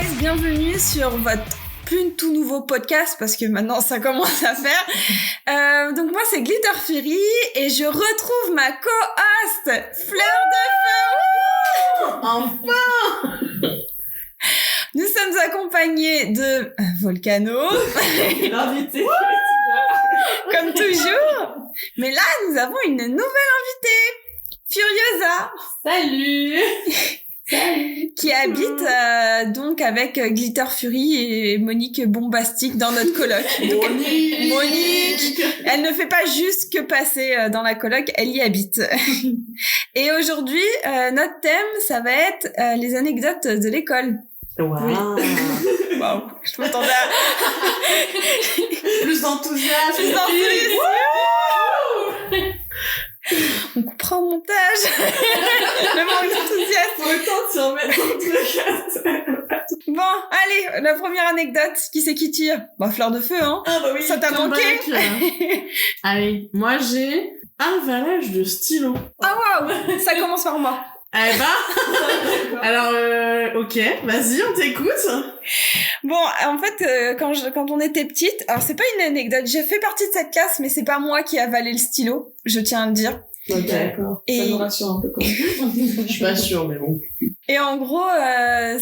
guys, bienvenue sur votre plus tout nouveau podcast parce que maintenant ça commence à faire. Donc moi c'est Glitter Fury et je retrouve ma co-host Fleur de Feu. Enfin. Nous sommes accompagnés de Volcano. L'invité. Comme toujours. Mais là nous avons une nouvelle invitée, Furiosa. Salut. Qui habite donc avec Glitter Fury et Monique Bombastique dans notre coloc. Monique, elle ne fait pas juste que passer dans la coloc, elle y habite. Et aujourd'hui, notre thème, ça va être les anecdotes de l'école. Waouh. Waouh, je m'attendais à... Plus d'enthousiasme. On coupera au montage. Le manque d'enthousiasme. Autant tu en mets dans le truc. Bon, allez, la première anecdote. Qui c'est qui tire? Bah, Fleur de Feu, hein. Ah bah oui. Ça t'a manqué? Allez, moi j'ai un varège de stylo. Ah waouh, ça commence par moi. Eh ben, alors, ok, vas-y, on t'écoute. Bon, en fait, quand on était petite, alors c'est pas une anecdote, j'ai fait partie de cette classe, mais c'est pas moi qui ai avalé le stylo, je tiens à le dire. Ok. D'accord. Et- Ça me rassure un peu quand même. Je suis pas sûre, mais bon. Et en gros,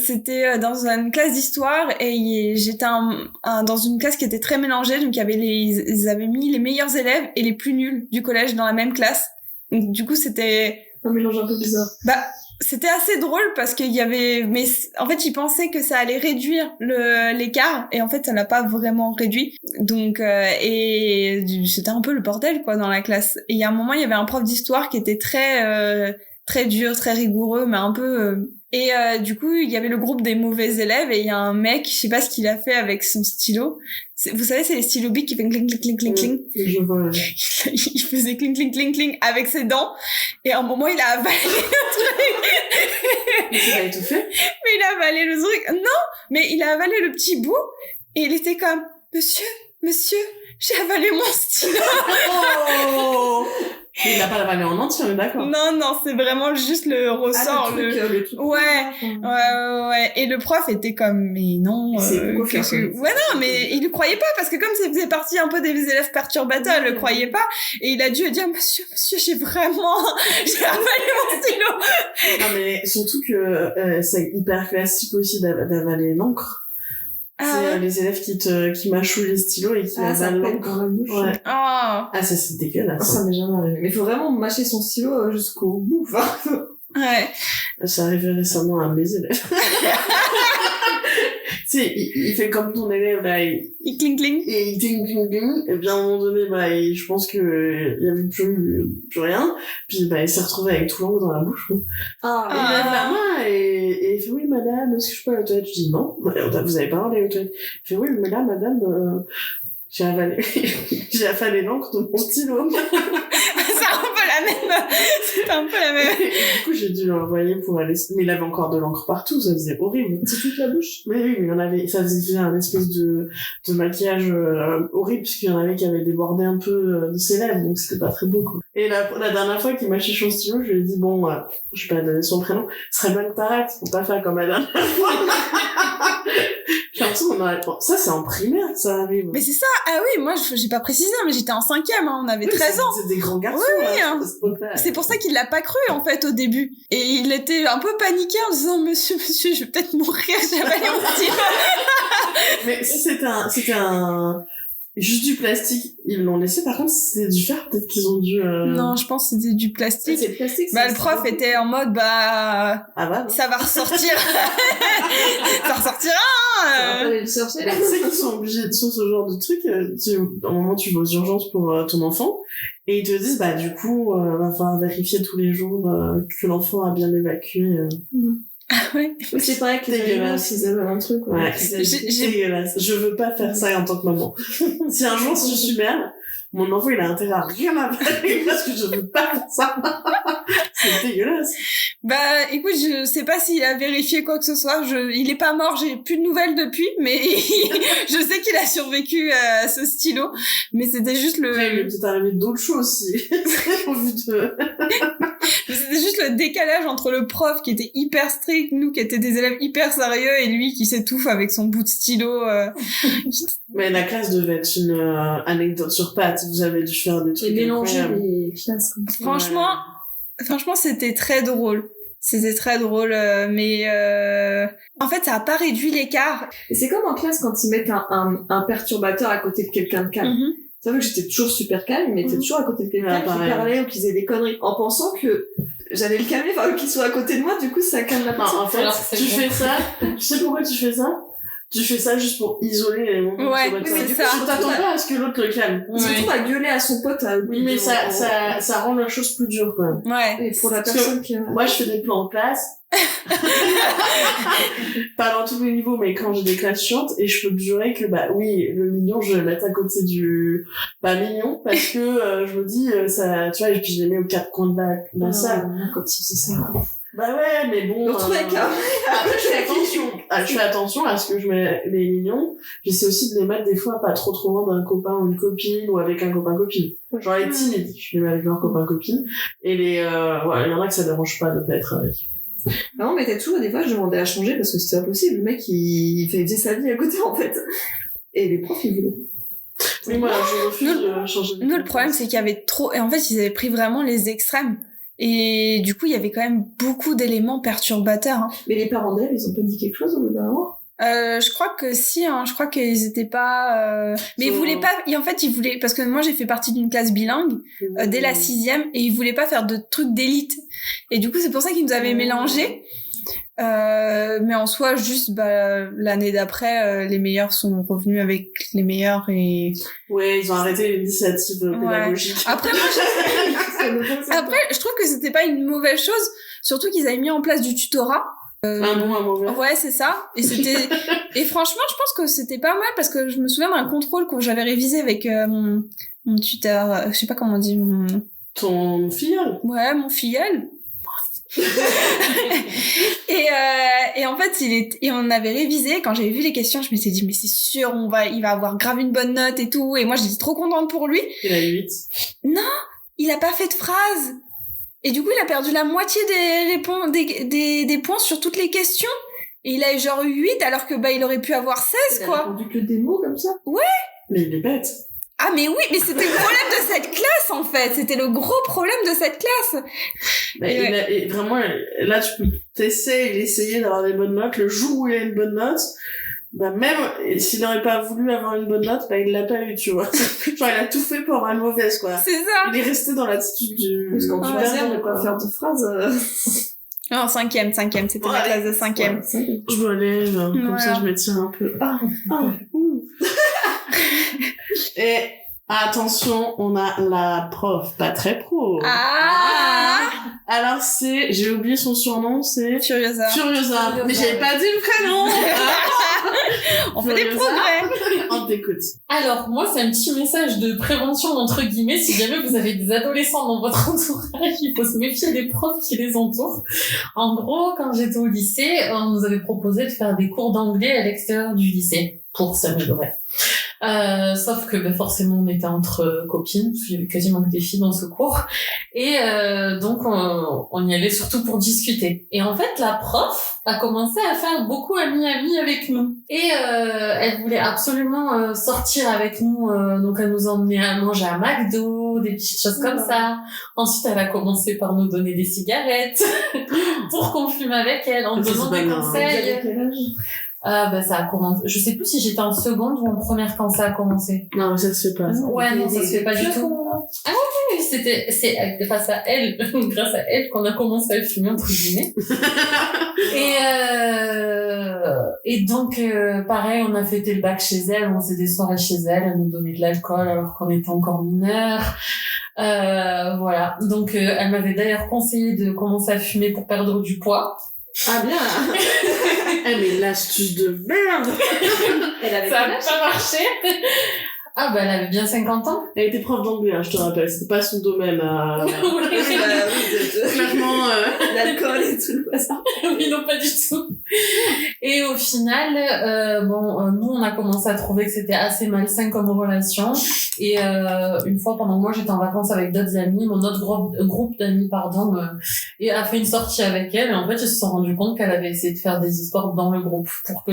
c'était dans une classe d'histoire et j'étais dans une classe qui était très mélangée, donc il y avait ils avaient mis les meilleurs élèves et les plus nuls du collège dans la même classe. Donc du coup, c'était Un mélange un peu bizarre. c'était assez drôle parce qu'il y avait, mais en fait, ils pensaient que ça allait réduire l'écart et en fait, ça l'a pas vraiment réduit. Donc, et c'était un peu le bordel, quoi, dans la classe. Et il y a un moment, il y avait un prof d'histoire qui était très dur, très rigoureux, mais un peu, et du coup, il y avait le groupe des mauvais élèves et il y a un mec, je sais pas ce qu'il a fait avec son stylo. Vous savez, c'est les stylos bics qui font cling, cling, cling, cling, cling. Je vois. Il faisait cling, cling, cling, cling avec ses dents. Et à un moment, il a avalé le truc. Mais tu l'as étouffé? Mais il a avalé le truc. Non, mais il a avalé le petit bout. Et il était comme, monsieur, j'ai avalé mon stylo. Oh! Il l'a pas avalé en entier, on est d'accord? Non, c'est vraiment juste le ressort. Le truc. Ouais. Et le prof était comme, mais non. C'est pourquoi faire ça? Ouais, non, mais il ne croyait pas parce que comme ça faisait partie un peu des élèves perturbateurs, il le croyait pas. Et il a dû dire, monsieur, j'ai avalé mon stylo. Non, mais surtout que c'est hyper classique aussi d'avaler l'encre. C'est les élèves qui mâchouillent les stylos et qui Ah, ça avalent pète l'encre. dans la bouche. Ouais. Oh. Ah, ça, c'est dégueulasse. Ça m'est jamais arrivé. Mais il faut vraiment mâcher son stylo jusqu'au bout. Enfin, Ouais. Ça arrivait récemment à mes élèves. Tu sais, il fait comme ton élève, là, Il cling cling. et il ting ting ting, et bien à un moment donné, je pense que il y avait plus rien, puis il s'est retrouvé avec tout l'encre dans la bouche, quoi. Il lève la main et il fait, oui, madame, est-ce que je peux aller aux toilettes? Je dis, non, vous avez pas parlé aux toilettes. Il fait, oui, mais là, madame, j'ai avalé l'encre de mon stylo. C'est un peu la même. Du coup, j'ai dû l'envoyer pour aller, mais il avait encore de l'encre partout, ça faisait horrible. c'est toute la bouche. Mais oui, mais il y en avait, ça faisait un espèce de maquillage horrible, puisqu'il y en avait qui avaient débordé un peu de ses lèvres, donc c'était pas très beau, quoi. Et la dernière fois qu'il m'a chiché son stylo, je lui ai dit, bon, je vais pas donner son prénom, ce serait bien que t'arrêtes, faut pas faire comme la dernière fois. J'ai l'impression qu'on ça c'est en primaire que ça arrive. Mais c'est ça. Ah oui, moi, j'ai pas précisé, mais j'étais en 5e, hein, on avait 13 ans. C'est des grands garçons, Oui, là, hein. C'est pour ça qu'il l'a pas cru, en fait, au début. Et il était un peu paniqué en disant, monsieur, je vais peut-être mourir, j'ai avalé mon stylo. Mais si c'était juste du plastique, ils l'ont laissé. Par contre, si c'était du fer, peut-être qu'ils ont dû... Non, je pense que c'était du plastique. C'est le plastique. Le prof était en mode, Ah bah, ça va ressortir. Ça ressortira, hein. Le sorcier. tu sais qu'ils sont obligés sur ce genre de truc. À un moment, tu vas aux urgences pour ton enfant et ils te disent, du coup, va falloir vérifier tous les jours que l'enfant a bien évacué. Ah ouais. Oui, c'est pareil que les dégueulasse. s'ils avaient un truc. Ouais, Qu'ils c'est J'ai- dégueulasse. Je veux pas faire ça en tant que maman. Si un jour, si je suis mère, mon enfant, il a intérêt à rien avaler parce que je veux pas faire ça. C'est dégueulasse. Écoute, je sais pas s'il a vérifié quoi que ce soit. Il est pas mort, j'ai plus de nouvelles depuis, mais je sais qu'il a survécu à ce stylo. Mais c'était juste Après, il est peut-être arrivé d'autres choses aussi. Au vu de... Mais c'était juste le décalage entre le prof qui était hyper strict, nous qui étaient des élèves hyper sérieux, et lui qui s'étouffe avec son bout de stylo. Mais la classe devait être une anecdote sur pattes. Vous avez dû faire des trucs Et mélanger incroyables. les classes comme ça. Franchement, c'était très drôle. C'était très drôle, mais en fait, ça a pas réduit l'écart. Et c'est comme en classe quand ils mettent un perturbateur à côté de quelqu'un de calme. C'est vrai que j'étais toujours super calme, ils mettaient toujours à côté de quelqu'un qui parlait ou qui faisait des conneries, en pensant que j'allais le calmer, enfin, qu'il soit à côté de moi, du coup, ça calme la personne. En fait, tu fais ça, tu sais pourquoi tu fais ça? Tu fais ça juste pour isoler les moments. Ouais, oui, mais du ça. coup, tu t'attends pas à ce que l'autre le calme. Il se retrouve à gueuler à son pote. Oui, mais ça rend la chose plus dure, quand même. Ouais. Et pour la Parce personne qui... Moi, je fais des plans en classe. Pas dans tous les niveaux, mais quand j'ai des classes chiantes, et je peux te jurer que, bah oui, le mignon, je vais le mettre à côté du, mignon, parce que, je me dis, ça, tu vois, et puis je les mets aux quatre coins de la salle. Quand il faisait ça. Bah ouais, mais bon. Le retrouver avec un... Après, je fais attention à ce que je mets les mignons. J'essaie aussi de les mettre des fois pas trop loin d'un copain ou une copine, ou avec un copain-copine. Genre les timides, je les mets avec leur copain-copine. Et il y en a que ça dérange pas de pas être avec. Non, mais t'as toujours des fois, je demandais à changer parce que c'était impossible. Le mec, il faisait sa vie à côté, en fait. Et les profs, ils voulaient. Oui, moi, je refuse de changer. Nous, le problème, c'est qu'il y avait trop, et en fait, ils avaient pris vraiment les extrêmes. Et du coup, il y avait quand même beaucoup d'éléments perturbateurs. Hein. Mais les parents d'elle, ils ont pas dit quelque chose au bout d'un moment? Je crois que si, hein, je crois qu'ils étaient pas, mais ils voulaient pas, et en fait, ils voulaient, parce que moi, j'ai fait partie d'une classe bilingue, dès la 6e, et ils voulaient pas faire de trucs d'élite. Et du coup, c'est pour ça qu'ils nous avaient mélangés. Mais en soi, juste, l'année d'après, les meilleurs sont revenus avec les meilleurs et... Ouais, ils ont arrêté l'initiative pédagogique. Après, je trouve que c'était pas une mauvaise chose, surtout qu'ils avaient mis en place du tutorat. Un bon, un mauvais. Ouais, c'est ça. Et c'était, et franchement, je pense que c'était pas mal parce que je me souviens d'un contrôle que j'avais révisé avec mon tuteur, je sais pas comment on dit, Ton filleul? Ouais, mon filleul. et en fait, et on avait révisé, quand j'avais vu les questions, je me suis dit, mais c'est sûr, il va avoir grave une bonne note et tout, et moi, j'étais trop contente pour lui. Il a 8. Non, il a pas fait de phrase. Et du coup, il a perdu la moitié des points sur toutes les questions. Et il a genre eu 8, alors que, il aurait pu avoir 16, quoi. Il a répondu que des mots comme ça? Ouais. Mais il est bête. Ah, mais oui, mais c'était le problème de cette classe, en fait. C'était le gros problème de cette classe. Et vraiment, là, t'essayes d'essayer d'avoir des bonnes notes. Le jour où il a une bonne note, même s'il n'aurait pas voulu avoir une bonne note, il l'a pas eu, tu vois. Genre, il a tout fait pour avoir une mauvaise, quoi. C'est ça. Il est resté dans l'attitude du... Parce quand tu vas de pas faire de phrases... Non, 5e, c'était la classe de 5e. Ouais. Je me lève, comme ça, je me tire un peu. Et attention, on a la prof, pas très pro. Alors j'ai oublié son surnom, c'est Furiosa. Mais j'avais pas dit le prénom. On fait des progrès. On t'écoute. Alors, moi, c'est un petit message de prévention, entre guillemets. Si jamais vous avez des adolescents dans votre entourage, il faut se méfier des profs qui les entourent. En gros, quand j'étais au lycée, on nous avait proposé de faire des cours d'anglais à l'extérieur du lycée pour s'améliorer. Sauf que forcément on était entre copines, parce qu'il y avait quasiment que des filles dans ce cours, et donc on y allait surtout pour discuter. Et en fait la prof a commencé à faire beaucoup ami avec nous, et elle voulait absolument sortir avec nous, donc elle nous emmenait à manger à McDo, des petites choses comme ça. Ensuite elle a commencé par nous donner des cigarettes pour qu'on fume avec elle, en donnant des conseils. Ça a commencé. Je sais plus si j'étais en seconde ou en première quand ça a commencé. Non, ça se fait pas. Ouais, non, ça se fait pas du tout. Ah oui, c'est grâce à elle qu'on a commencé à fumer, entre guillemets. Et donc, pareil, on a fêté le bac chez elle, on faisait des soirées chez elle, elle nous donnait de l'alcool alors qu'on était encore mineurs. Voilà. Donc, elle m'avait d'ailleurs conseillé de commencer à fumer pour perdre du poids. Ah bien. Mais l'astuce de merde. Elle avait ça a pas marché. Ah, bah, elle avait bien 50 ans. Elle était prof d'anglais, hein, je te rappelle. C'était pas son domaine à... Clairement, l'alcool et tout le bazar. Oui, non, pas du tout. Et au final, nous, on a commencé à trouver que c'était assez malsain comme relation. Et une fois, pendant que moi, j'étais en vacances avec d'autres amis, mon autre groupe d'amis, et a fait une sortie avec elle. Et en fait, ils se sont rendus compte qu'elle avait essayé de faire des histoires dans le groupe pour que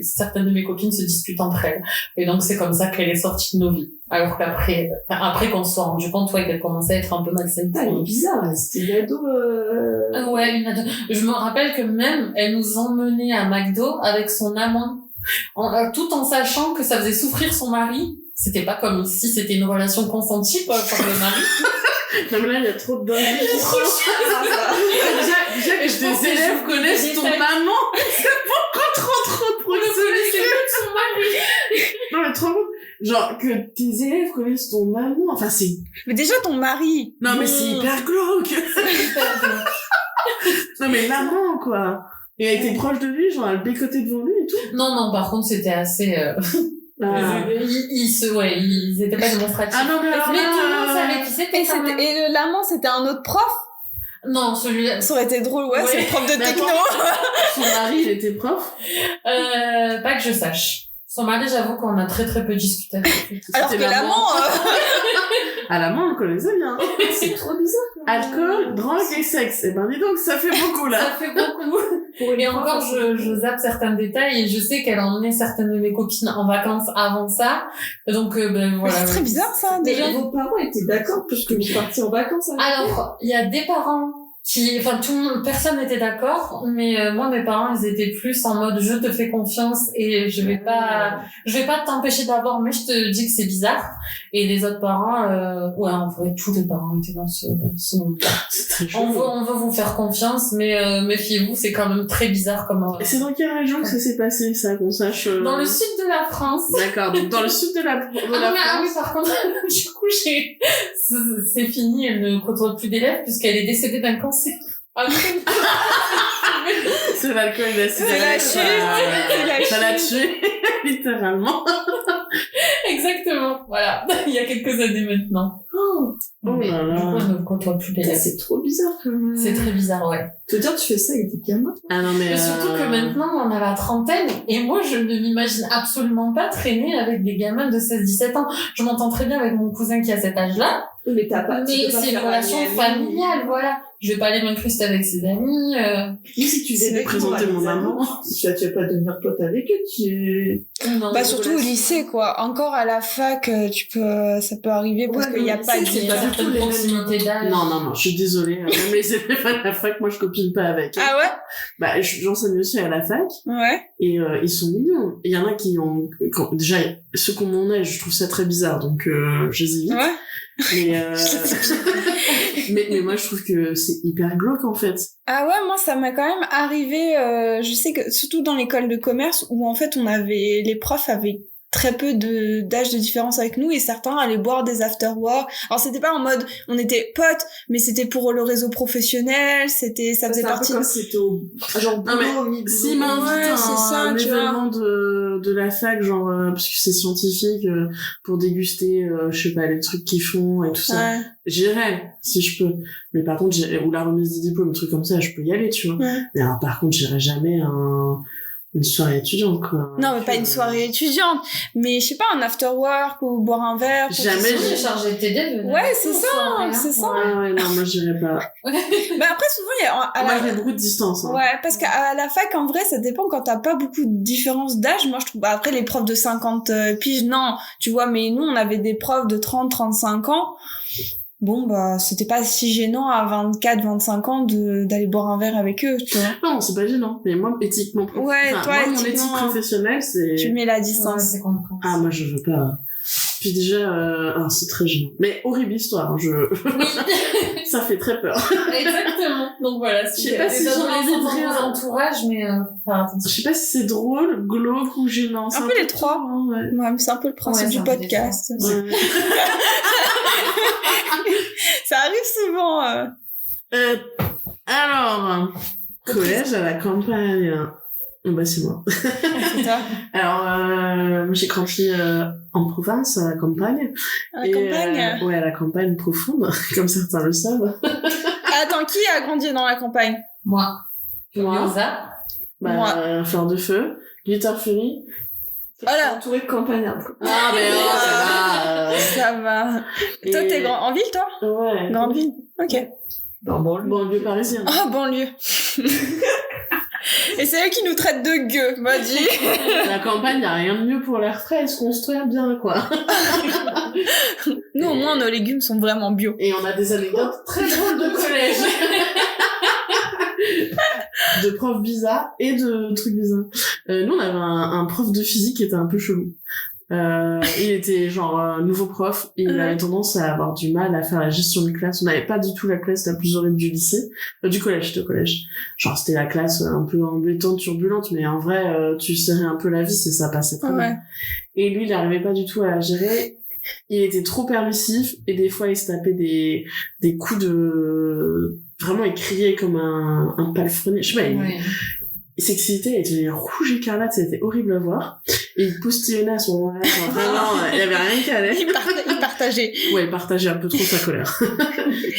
certaines de mes copines se disputent entre elles. Et donc, c'est comme ça qu'elle est sortie de nos vies. Alors qu'après, après qu'on se soit rendu compte, ouais, qu'elle commençait à être un peu malsaine. Ah, elle est bizarre, c'était une ado, Ouais, une ado. Je me rappelle que même, elle nous emmenait à McDo avec son amant, tout en sachant que ça faisait souffrir son mari. C'était pas comme si c'était une relation consentie, quoi, par le mari. Non, mais là, il y a trop de dingueries. Il y a trop de choses. Déjà que tes élèves connaissent ton maman. C'est beaucoup trop de proximité. Son mari. Non, mais trop bon. Genre, que tes élèves connaissent ton maman. Enfin, c'est... Mais déjà, ton mari. Non, mais c'est hyper glauque. Non, mais maman, quoi. Et elle était proche de lui, genre, elle bécotait devant lui et tout. Non, par contre, c'était assez, ils étaient pas démonstratifs. Ah non, mais alors tout le monde là, savait qui c'était quand même. Et l'amant, c'était un autre prof? Non, celui-là. Ça aurait été drôle, ouais, c'est le prof de techno. Son mari, il était prof. Pas que je sache. Son mari, j'avoue qu'on a très très peu discuté avec lui. Alors que l'amant, Ah, l'amant, on le connaissait bien. c'est trop bizarre. Alcool, drogue et sexe. Eh ben, dis donc, ça fait beaucoup, là. Ça fait beaucoup. Et encore, je zappe certains détails et je sais qu'elle a emmené certaines de mes copines en vacances avant ça. Donc, voilà. c'est très bizarre, ça, Mais déjà. vos parents étaient d'accord puisque vous partiez en vacances avec Alors, il y a des parents personne n'était d'accord, mais moi, mes parents, ils étaient plus en mode, je te fais confiance et je vais pas t'empêcher d'avoir, mais je te dis que c'est bizarre. Et les autres parents, en vrai, tous les parents étaient dans ce monde-là. C'est très chaud. On veut vous faire confiance, mais méfiez-vous, c'est quand même très bizarre comme... Et c'est dans quelle région que ça s'est passé, ça, qu'on sache Dans le sud de la France. D'accord, donc dans le sud de la Oui, France. par contre, du coup, c'est fini, elle ne côtoie plus d'élèves puisqu'elle est décédée d'un cancer. C'est l'alcool, il a ça l'a tué, littéralement. Exactement, voilà. Il y a quelques années maintenant. Mais là là. du coup, elle ne côtoie plus d'élèves. C'est trop bizarre, quand même. C'est très bizarre, ouais. Te dire, tu fais ça avec des gamins. Ah non, mais Mais surtout que maintenant, on a la trentaine, et moi, je ne m'imagine absolument pas traîner avec des gamins de 16-17 ans. Je m'entends très bien avec mon cousin qui a cet âge-là. Mais Mais c'est une relation familiale, voilà. Je vais pas aller m'incruster avec ses amis, si tu devais présenter mon maman, tu vas pas devenir pote avec eux, Non, Bah, surtout au lycée, quoi. Encore à la fac, ça peut arriver parce qu'il y a pas c'est de... pas du tout les proximités d'âge. Non, je suis désolée. Même les élèves à la fac, moi, je copine pas avec. Ah ouais? Bah, j'enseigne aussi à la fac. Ouais. Et ils sont mignons. Il y en a qui ont... Déjà, ceux qui ont mon âge, je trouve ça très bizarre, donc je les évite. Ouais. Mais moi, je trouve que c'est hyper glauque, en fait. Ah ouais, moi, ça m'a quand même arrivé, je sais que, surtout dans l'école de commerce, où en fait, les profs avaient très peu d'âge de différence avec nous et certains allaient boire des after-work. Alors c'était pas en mode on était potes, mais c'était pour le réseau professionnel, ça faisait partie de... C'était au genre s'ils m'invitent à un événement de la fac, genre parce que c'est scientifique, pour déguster je sais pas les trucs qu'ils font et tout ça, j'irai si je peux. Mais par contre ou la remise des diplômes, des trucs comme ça, je peux y aller, tu vois. Mais alors par contre j'irai jamais à une soirée étudiante, quoi. Non, mais pas une soirée étudiante. Mais, je sais pas, un after-work ou boire un verre. Jamais j'ai chargé de TD. Ouais, c'est ça, c'est ça. Ouais, non, moi, j'irais pas. Mais après, souvent, il y a... Moi, j'ai beaucoup de distance, hein. Ouais, parce qu'à la fac, en vrai, ça dépend quand t'as pas beaucoup de différence d'âge. Moi, je trouve, après, les profs de 50 piges, non. Tu vois, mais nous, on avait des profs de 30, 35 ans. Bon, bah, c'était pas si gênant à 24, 25 ans d'aller boire un verre avec eux, tu vois. Non, c'est pas gênant. Mais moi, éthiquement, ouais, toi, moi, mon éthique professionnelle, c'est... Tu mets la distance. Ouais, c'est compréhensible. Ah, moi, je veux pas. Puis déjà, c'est très gênant. Mais horrible histoire, hein, Oui. Ça fait très peur. Exactement. Donc voilà, si je sais pas si j'ai envie de dire rire. Entourage, mais faire attention. Je sais pas si c'est drôle, glauque ou gênant. Un peu les trois. Hein, ouais. Ouais, c'est un peu le principe du podcast. Ouais. Ça arrive souvent. Alors, collège à la campagne. Bah, c'est moi. C'est toi. Alors, moi, j'ai grandi en province, à la campagne. À la campagne ouais, à la campagne profonde, comme certains le savent. Attends, qui a grandi dans la campagne? Moi. Moi. Yosa. Bah, Moi. Fleur de Feu, Glitter Fury. Voilà. Entouré de campagnards, quoi. Ah, mais oh, ça va. Ça va. Et- Toi, t'es en ville, toi? Ouais. Grande ville. Ok. Dans banlieue. Banlieue parisienne. Ah, banlieue. Et c'est eux qui nous traitent de gueux, m'a dit. La campagne, y a rien de mieux pour l'air frais et se construire bien, quoi. Nous, au moins, nos légumes sont vraiment bio. Et on a des anecdotes très drôles de collège. De profs bizarres et de trucs bizarres. Nous, on avait un prof de physique qui était un peu chelou. Il était genre nouveau prof et il avait tendance à avoir du mal à faire la gestion de classe. On n'avait pas du tout la classe la plus horrible du lycée, du collège, genre c'était la classe un peu embêtante, turbulente, mais en vrai tu serrais un peu la vis et ça passait très bien. Et lui il n'arrivait pas du tout à la gérer. Il était trop permissif et des fois il se tapait des coups de vraiment il criait comme un palefrenier, je sais pas. Sexualité était rouge écarlate, c'était horrible à voir. Et il postillonnait à ce moment-là, genre vraiment, il y avait rien qui allait. Il partageait. Ouais, il partageait un peu trop sa colère.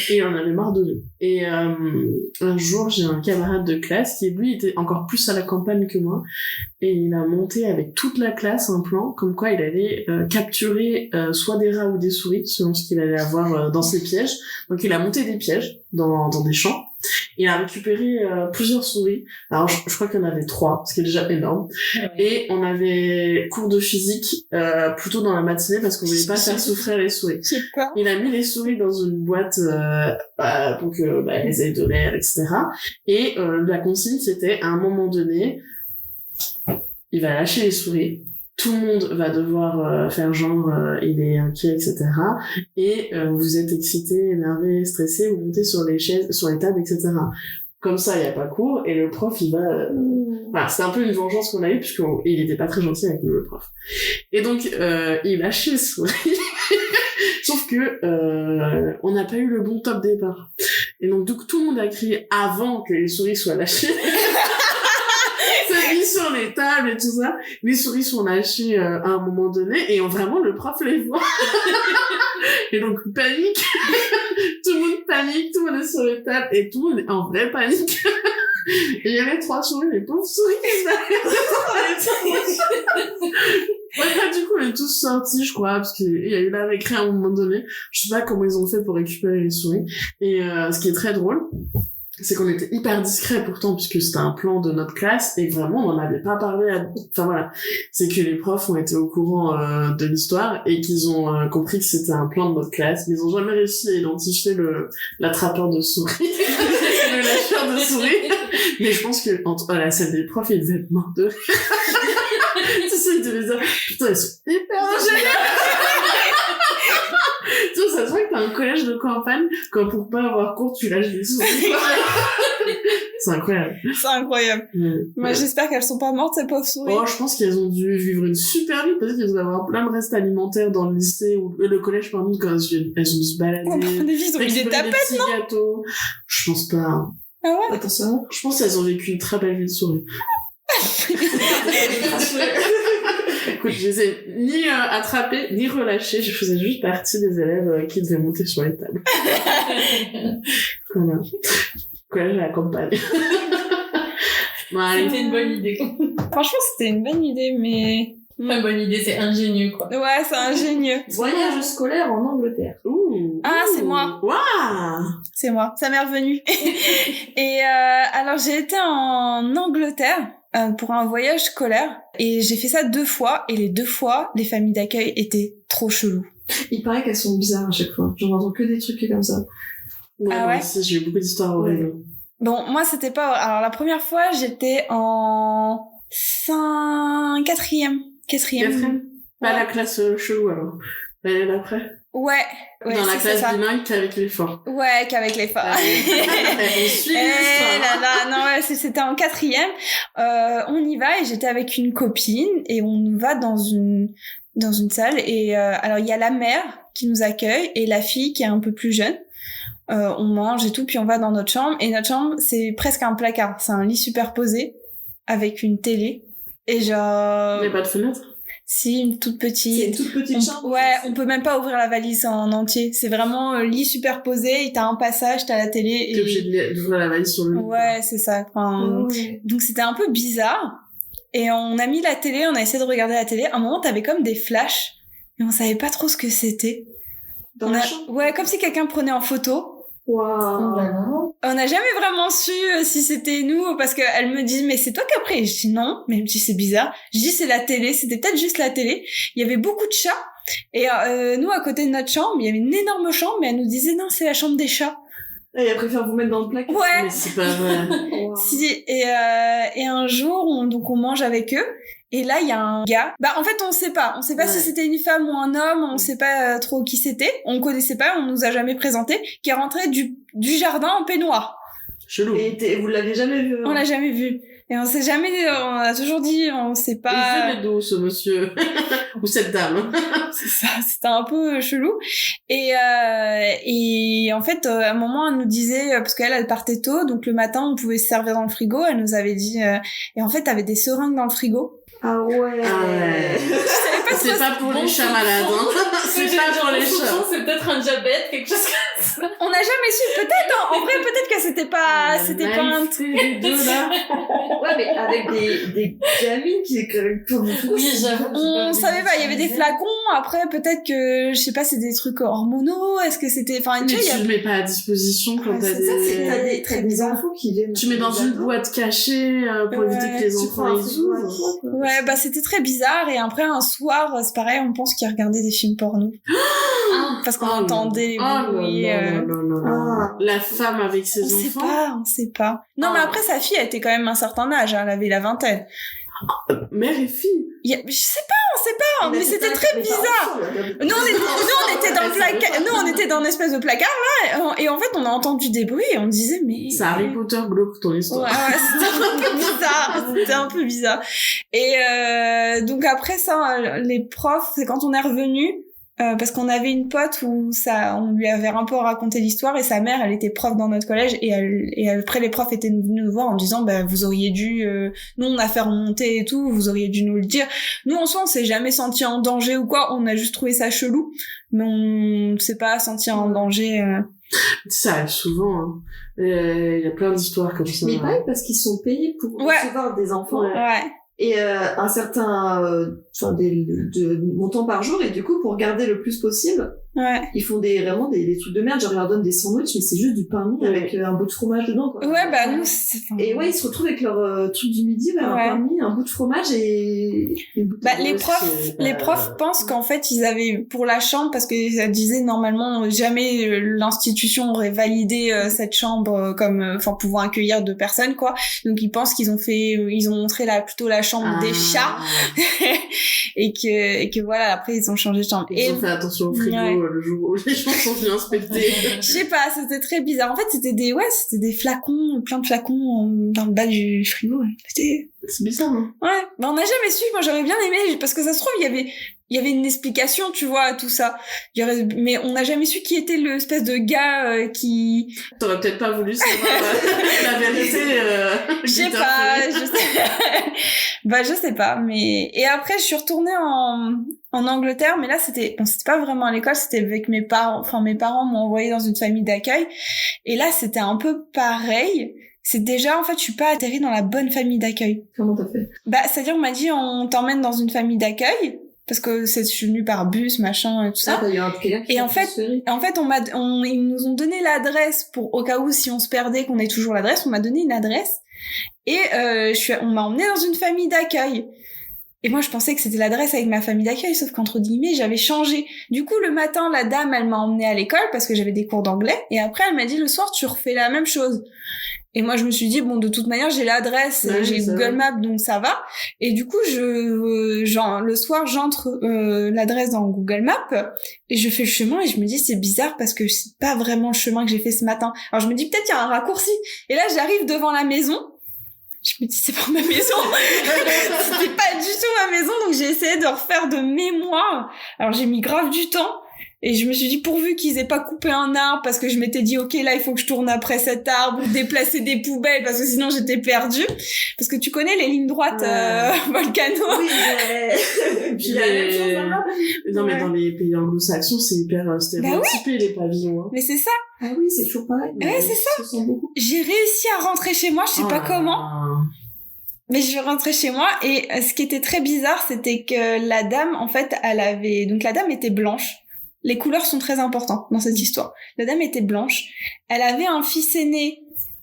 Et on avait marre de lui. Et un jour, j'ai un camarade de classe qui, lui, était encore plus à la campagne que moi. Et il a monté avec toute la classe un plan, comme quoi il allait capturer soit des rats ou des souris, selon ce qu'il allait avoir dans ses pièges. Donc il a monté des pièges dans des champs. Il a récupéré plusieurs souris. Alors je crois qu'il y en avait 3, ce qui est déjà énorme. Ouais. Et on avait cours de physique plutôt dans la matinée parce qu'on voulait pas faire souffrir les souris. Il a mis les souris dans une boîte pour que elles aient de l'air, etc. Et la consigne c'était à un moment donné, il va lâcher les souris. Tout le monde va devoir faire genre il est inquiet, etc. Et vous êtes excité, énervé, stressé, vous montez sur les chaises, sur les tables, etc. Comme ça, il y a pas cours et le prof il va. Voilà, c'était un peu une vengeance qu'on a eue puisqu'il était pas très gentil avec nous le prof. Et donc il lâchait les souris. Sauf que on n'a pas eu le bon top départ. Et donc tout le monde a crié avant que les souris soient lâchées. Mis sur les tables et tout ça, les souris sont lâchées à un moment donné et vraiment le prof les voit. Et donc panique, tout le monde panique, tout le monde est sur les tables et tout le monde est en vraie panique. Et il y avait 3 souris, les pauvres souris qui se du coup, on est tous sortis, je crois, parce qu'il y a eu la récré à un moment donné. Je sais pas comment ils ont fait pour récupérer les souris. Et ce qui est très drôle, c'est qu'on était hyper discret pourtant puisque c'était un plan de notre classe et vraiment on n'en avait pas parlé enfin voilà, c'est que les profs ont été au courant de l'histoire et qu'ils ont compris que c'était un plan de notre classe, mais ils ont jamais réussi à identifier l'attrapeur de souris le lâcheur de souris. Mais je pense que entre la salle des profs ils devaient être morts de rire. Tu sais, ils devaient dire putain ils sont hyper ingénieux. Tu vois, ça se voit que t'as un collège de campagne, quand pour pas avoir cours, tu lâches des souris. C'est incroyable. C'est incroyable. Moi, j'espère qu'elles sont pas mortes, ces pauvres souris. Oh, je pense qu'elles ont dû vivre une super vie, parce qu'elles doivent avoir plein de restes alimentaires dans le lycée, ou le collège, pardon, quand elles ont dû se balader. Ils ont eu des tapettes, non? Gâteaux. Je pense pas. Hein. Ah ouais? Attention. Je pense qu'elles ont vécu une très belle vie de souris. Écoute, je les ai ni attrapés, ni relâchés. Je faisais juste partie des élèves qui devaient monter sur les tables. Voilà. Collège à la campagne. C'était une bonne idée. Franchement, c'était une bonne idée, mais... Pas une bonne idée, c'est ingénieux, quoi. Ouais, c'est ingénieux. Voyage scolaire en Angleterre. Ouh. Ah, c'est moi. Waouh. C'est moi. Ça m'est revenu. Et alors, j'ai été en Angleterre pour un voyage scolaire et j'ai fait ça 2 fois et les 2 fois, les familles d'accueil étaient trop cheloues. Il paraît qu'elles sont bizarres à chaque fois. J'en entends que des trucs comme ça. Ouais, ah ouais? Aussi, j'ai eu beaucoup d'histoires horribles. Bon, moi, c'était pas... Alors, la première fois, j'étais en 4e. Pas la classe chelou, alors. L'année d'après. Ouais, dans la classe bilingue qu'avec les forts. Ouais, qu'avec les forts. On suit l'histoire. Non, ouais, c'était en 4e. On y va et j'étais avec une copine et on va dans une salle et alors il y a la mère qui nous accueille et la fille qui est un peu plus jeune. On mange et tout puis on va dans notre chambre et notre chambre c'est presque un placard, c'est un lit superposé. avec une télé. Et genre... Il n'y a pas de fenêtre? Si, une toute petite. C'est une toute petite chambre. Ouais, on peut même pas ouvrir la valise en entier. C'est vraiment lit superposé, et t'as un passage, t'as la télé. T'es obligé d'ouvrir la valise sur le lit. Ouais, c'est ça. Enfin, donc c'était un peu bizarre. Et on a mis la télé, on a essayé de regarder la télé. À un moment, t'avais comme des flashs, et on savait pas trop ce que c'était. Dans la chambre? Ouais, comme si quelqu'un prenait en photo. Waouh. On n'a jamais vraiment su si c'était nous, parce qu'elle me dit mais c'est toi qui as pris. Je dis non, mais elle me dit c'est bizarre. Je dis c'est la télé, c'était peut-être juste la télé. Il y avait beaucoup de chats et nous à côté de notre chambre, il y avait une énorme chambre, mais elle nous disait non c'est la chambre des chats. Et elle préfère vous mettre dans le placard. Ouais. Mais c'est pas vrai. Wow. Si et un jour on mange avec eux. Et là, il y a un gars. Bah, en fait, on sait pas si c'était une femme ou un homme, on sait pas trop qui c'était. On connaissait pas, on nous a jamais présenté, qui est rentré du jardin en peignoir. Chelou. Et vous l'avez jamais vu? On l'a jamais vu. Et on s'est jamais, on a toujours dit, on sait pas. Il fait les dos, ce monsieur. Ou cette dame. C'est ça, c'était un peu chelou. Et en fait, à un moment, elle nous disait, parce qu'elle partait tôt, donc le matin, on pouvait se servir dans le frigo, elle nous avait dit, et en fait, t'avais des seringues dans le frigo. Ah ouais. C'est pas pour les chats malades, hein. C'est pas pour les chats. C'est peut-être un diabète, quelque chose comme ça. On n'a jamais su, peut-être, hein. En vrai, peut-être que c'était pas un truc. Les deux, là. Ouais, mais avec des gamines qui, Oui, j'avoue. On savait pas, il y avait des flacons, après, peut-être que, je sais pas, c'est des trucs hormonaux, est-ce que c'était, enfin, Mais tu le mets pas à disposition quand t'as des infos qui viennent. Tu mets dans une boîte cachée, pour éviter que les enfants les ouvrent. Ouais, bah, c'était très bizarre, et après, un soir, c'est pareil, on pense qu'il regardait des films porno. Parce qu'on entendait les bruits. La femme avec ses enfants. On sait pas. Non, mais après, sa fille, elle était quand même un certain âge, hein, elle avait la vingtaine. Mère et fille. Je sais pas, on sait pas, mais c'était très bizarre. Nous, on était dans le placard, nous, on était dans une espèce de placard, là, et en fait, on a entendu des bruits, et on disait, mais... C'est Harry Potter glauque, ton histoire. Ouais, c'était un peu bizarre, c'était un peu bizarre. Et donc après ça, les profs, c'est quand on est revenu, parce qu'on avait une pote où on lui avait un peu raconté l'histoire, et sa mère, elle était prof dans notre collège, et après les profs étaient venus nous voir en disant, bah, vous auriez dû, nous on a fait remonter et tout, vous auriez dû nous le dire. Nous, en soi, on s'est jamais senti en danger ou quoi, on a juste trouvé ça chelou, mais on s'est pas senti en danger. Ça arrive souvent, hein. Il y a plein d'histoires comme ça. Mais pareil, parce qu'ils sont payés pour recevoir des enfants. Ouais. Et un certain de montant par jour, et du coup pour garder le plus possible, ils font vraiment des trucs de merde, genre ils leur donnent des sandwichs, mais c'est juste du pain mie avec un bout de fromage dedans, quoi. Ouais, bah nous et ils se retrouvent avec leur truc du midi, un pain mie, un bout de fromage et les profs pensent qu'en fait ils avaient pour la chambre, parce que ça disait normalement jamais l'institution aurait validé cette chambre comme pouvant accueillir 2 personnes, quoi. Donc ils pensent qu'ils ont montré plutôt la chambre des chats et que voilà, après ils ont changé de chambre. Ils ont fait attention au frigo le jour où les gens sont venus inspecter. Je sais pas, c'était très bizarre. En fait, c'était des flacons, plein de flacons dans le bas du frigo. C'est bizarre, hein. Ouais, bah on n'a jamais su. Moi, j'aurais bien aimé, parce que ça se trouve, il y avait une explication, tu vois, à tout ça. Mais on n'a jamais su qui était l'espèce de gars qui... T'aurais peut-être pas voulu savoir la vérité. Je sais pas, je sais pas, mais... Et après, je suis retournée en Angleterre, mais là, c'était pas vraiment à l'école, c'était avec mes parents. Enfin, mes parents m'ont envoyé dans une famille d'accueil. Et là, c'était un peu pareil. C'est déjà, en fait, je suis pas atterrie dans la bonne famille d'accueil. Comment t'as fait? Bah, c'est-à-dire, on m'a dit, on t'emmène dans une famille d'accueil, parce que je suis venue par bus, machin, et tout ça. Et en fait, ils nous ont donné l'adresse au cas où, si on se perdait, qu'on ait toujours l'adresse, on m'a donné une adresse. Et, on m'a emmenée dans une famille d'accueil. Et moi, je pensais que c'était l'adresse avec ma famille d'accueil, sauf qu'entre guillemets, j'avais changé. Du coup, le matin, la dame, elle m'a emmenée à l'école parce que j'avais des cours d'anglais. Et après, elle m'a dit, le soir, tu refais la même chose. Et moi, je me suis dit, bon, de toute manière, j'ai l'adresse, j'ai Google Maps, donc ça va. Et du coup, le soir, j'entre l'adresse dans Google Maps et je fais le chemin et je me dis, c'est bizarre parce que c'est pas vraiment le chemin que j'ai fait ce matin. Alors, je me dis, peut-être qu'il y a un raccourci. Et là, j'arrive devant la maison. Je me dis, c'est pas ma maison. C'était pas du tout ma maison, donc j'ai essayé de refaire de mémoire. Alors, j'ai mis grave du temps. Et je me suis dit, pourvu qu'ils aient pas coupé un arbre, parce que je m'étais dit, ok, là, il faut que je tourne après cet arbre, ou déplacer des poubelles, parce que sinon j'étais perdue. Parce que tu connais les lignes droites, Volcano. Oui, mais... Puis non, mais dans les pays anglo-saxons, c'est hyper stéréotypé, les pavillons. Hein. Mais c'est ça. Ah oui, c'est toujours pareil. Ouais, c'est ça. J'ai réussi à rentrer chez moi, je sais pas comment. Mais je suis rentrée chez moi et ce qui était très bizarre, c'était que la dame, en fait, donc la dame était blanche. Les couleurs sont très importantes dans cette histoire. La dame était blanche. Elle avait un fils aîné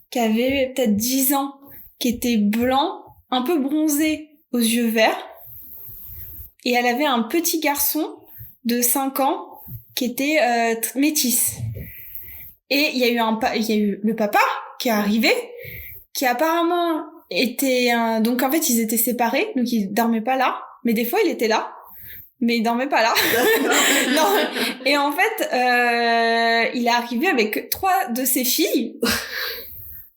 qui avait peut-être 10 ans, qui était blanc, un peu bronzé, aux yeux verts. Et elle avait un petit garçon de 5 ans qui était métis. Et il y a eu le papa qui est arrivé, qui apparemment était donc en fait ils étaient séparés, donc ils dormaient pas là, mais des fois il était là, mais il dormait pas là. Non. Et en fait il est arrivé avec 3 de ses filles,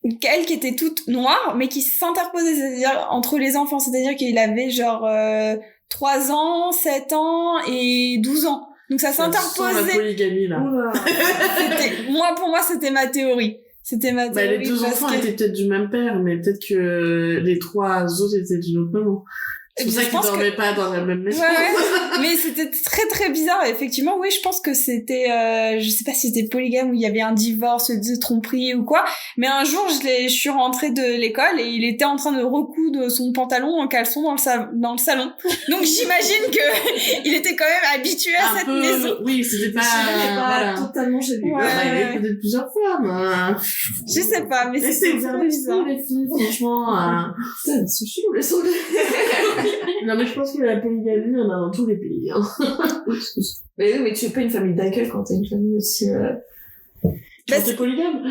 elle qui était toute noire, mais qui s'interposait, c'est-à-dire entre les enfants, c'est-à-dire qu'il avait genre 3 ans, 7 ans et 12 ans. Donc ça s'interposait. La polygamie là. Pour moi c'était ma théorie. C'était ma théorie. Les 2 enfants étaient peut-être du même père, mais peut-être que les 3 autres étaient d'une autre maman. C'est pour ça qu'ils dormaient pas dans la même maison. Ouais. Mais c'était très très bizarre. Et effectivement, oui, je pense que c'était, je sais pas si c'était polygame ou il y avait un divorce, de tromperie ou quoi. Mais un jour, je suis rentrée de l'école et il était en train de recoudre son pantalon en caleçon dans le salon. Donc j'imagine que il était quand même habitué à cette maison. Oui, c'était pas totalement chez lui. Il avait peut-être plusieurs femmes. Je sais pas, mais c'était très bizarre. Les filles, franchement. Putain, ils sont chelous, les sangles. Non, mais je pense que la polygamie, on a dans tous les pays. Hein. Mais oui, mais tu es pas une famille d'accueil quand t'as une famille aussi... Quand t'es polygame.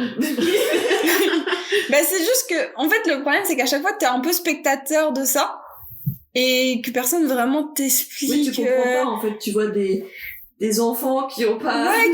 C'est juste que, en fait, le problème, c'est qu'à chaque fois, t'es un peu spectateur de ça. Et que personne vraiment t'explique. Oui, tu comprends pas, en fait. Tu vois des enfants qui ont pas... Ouais,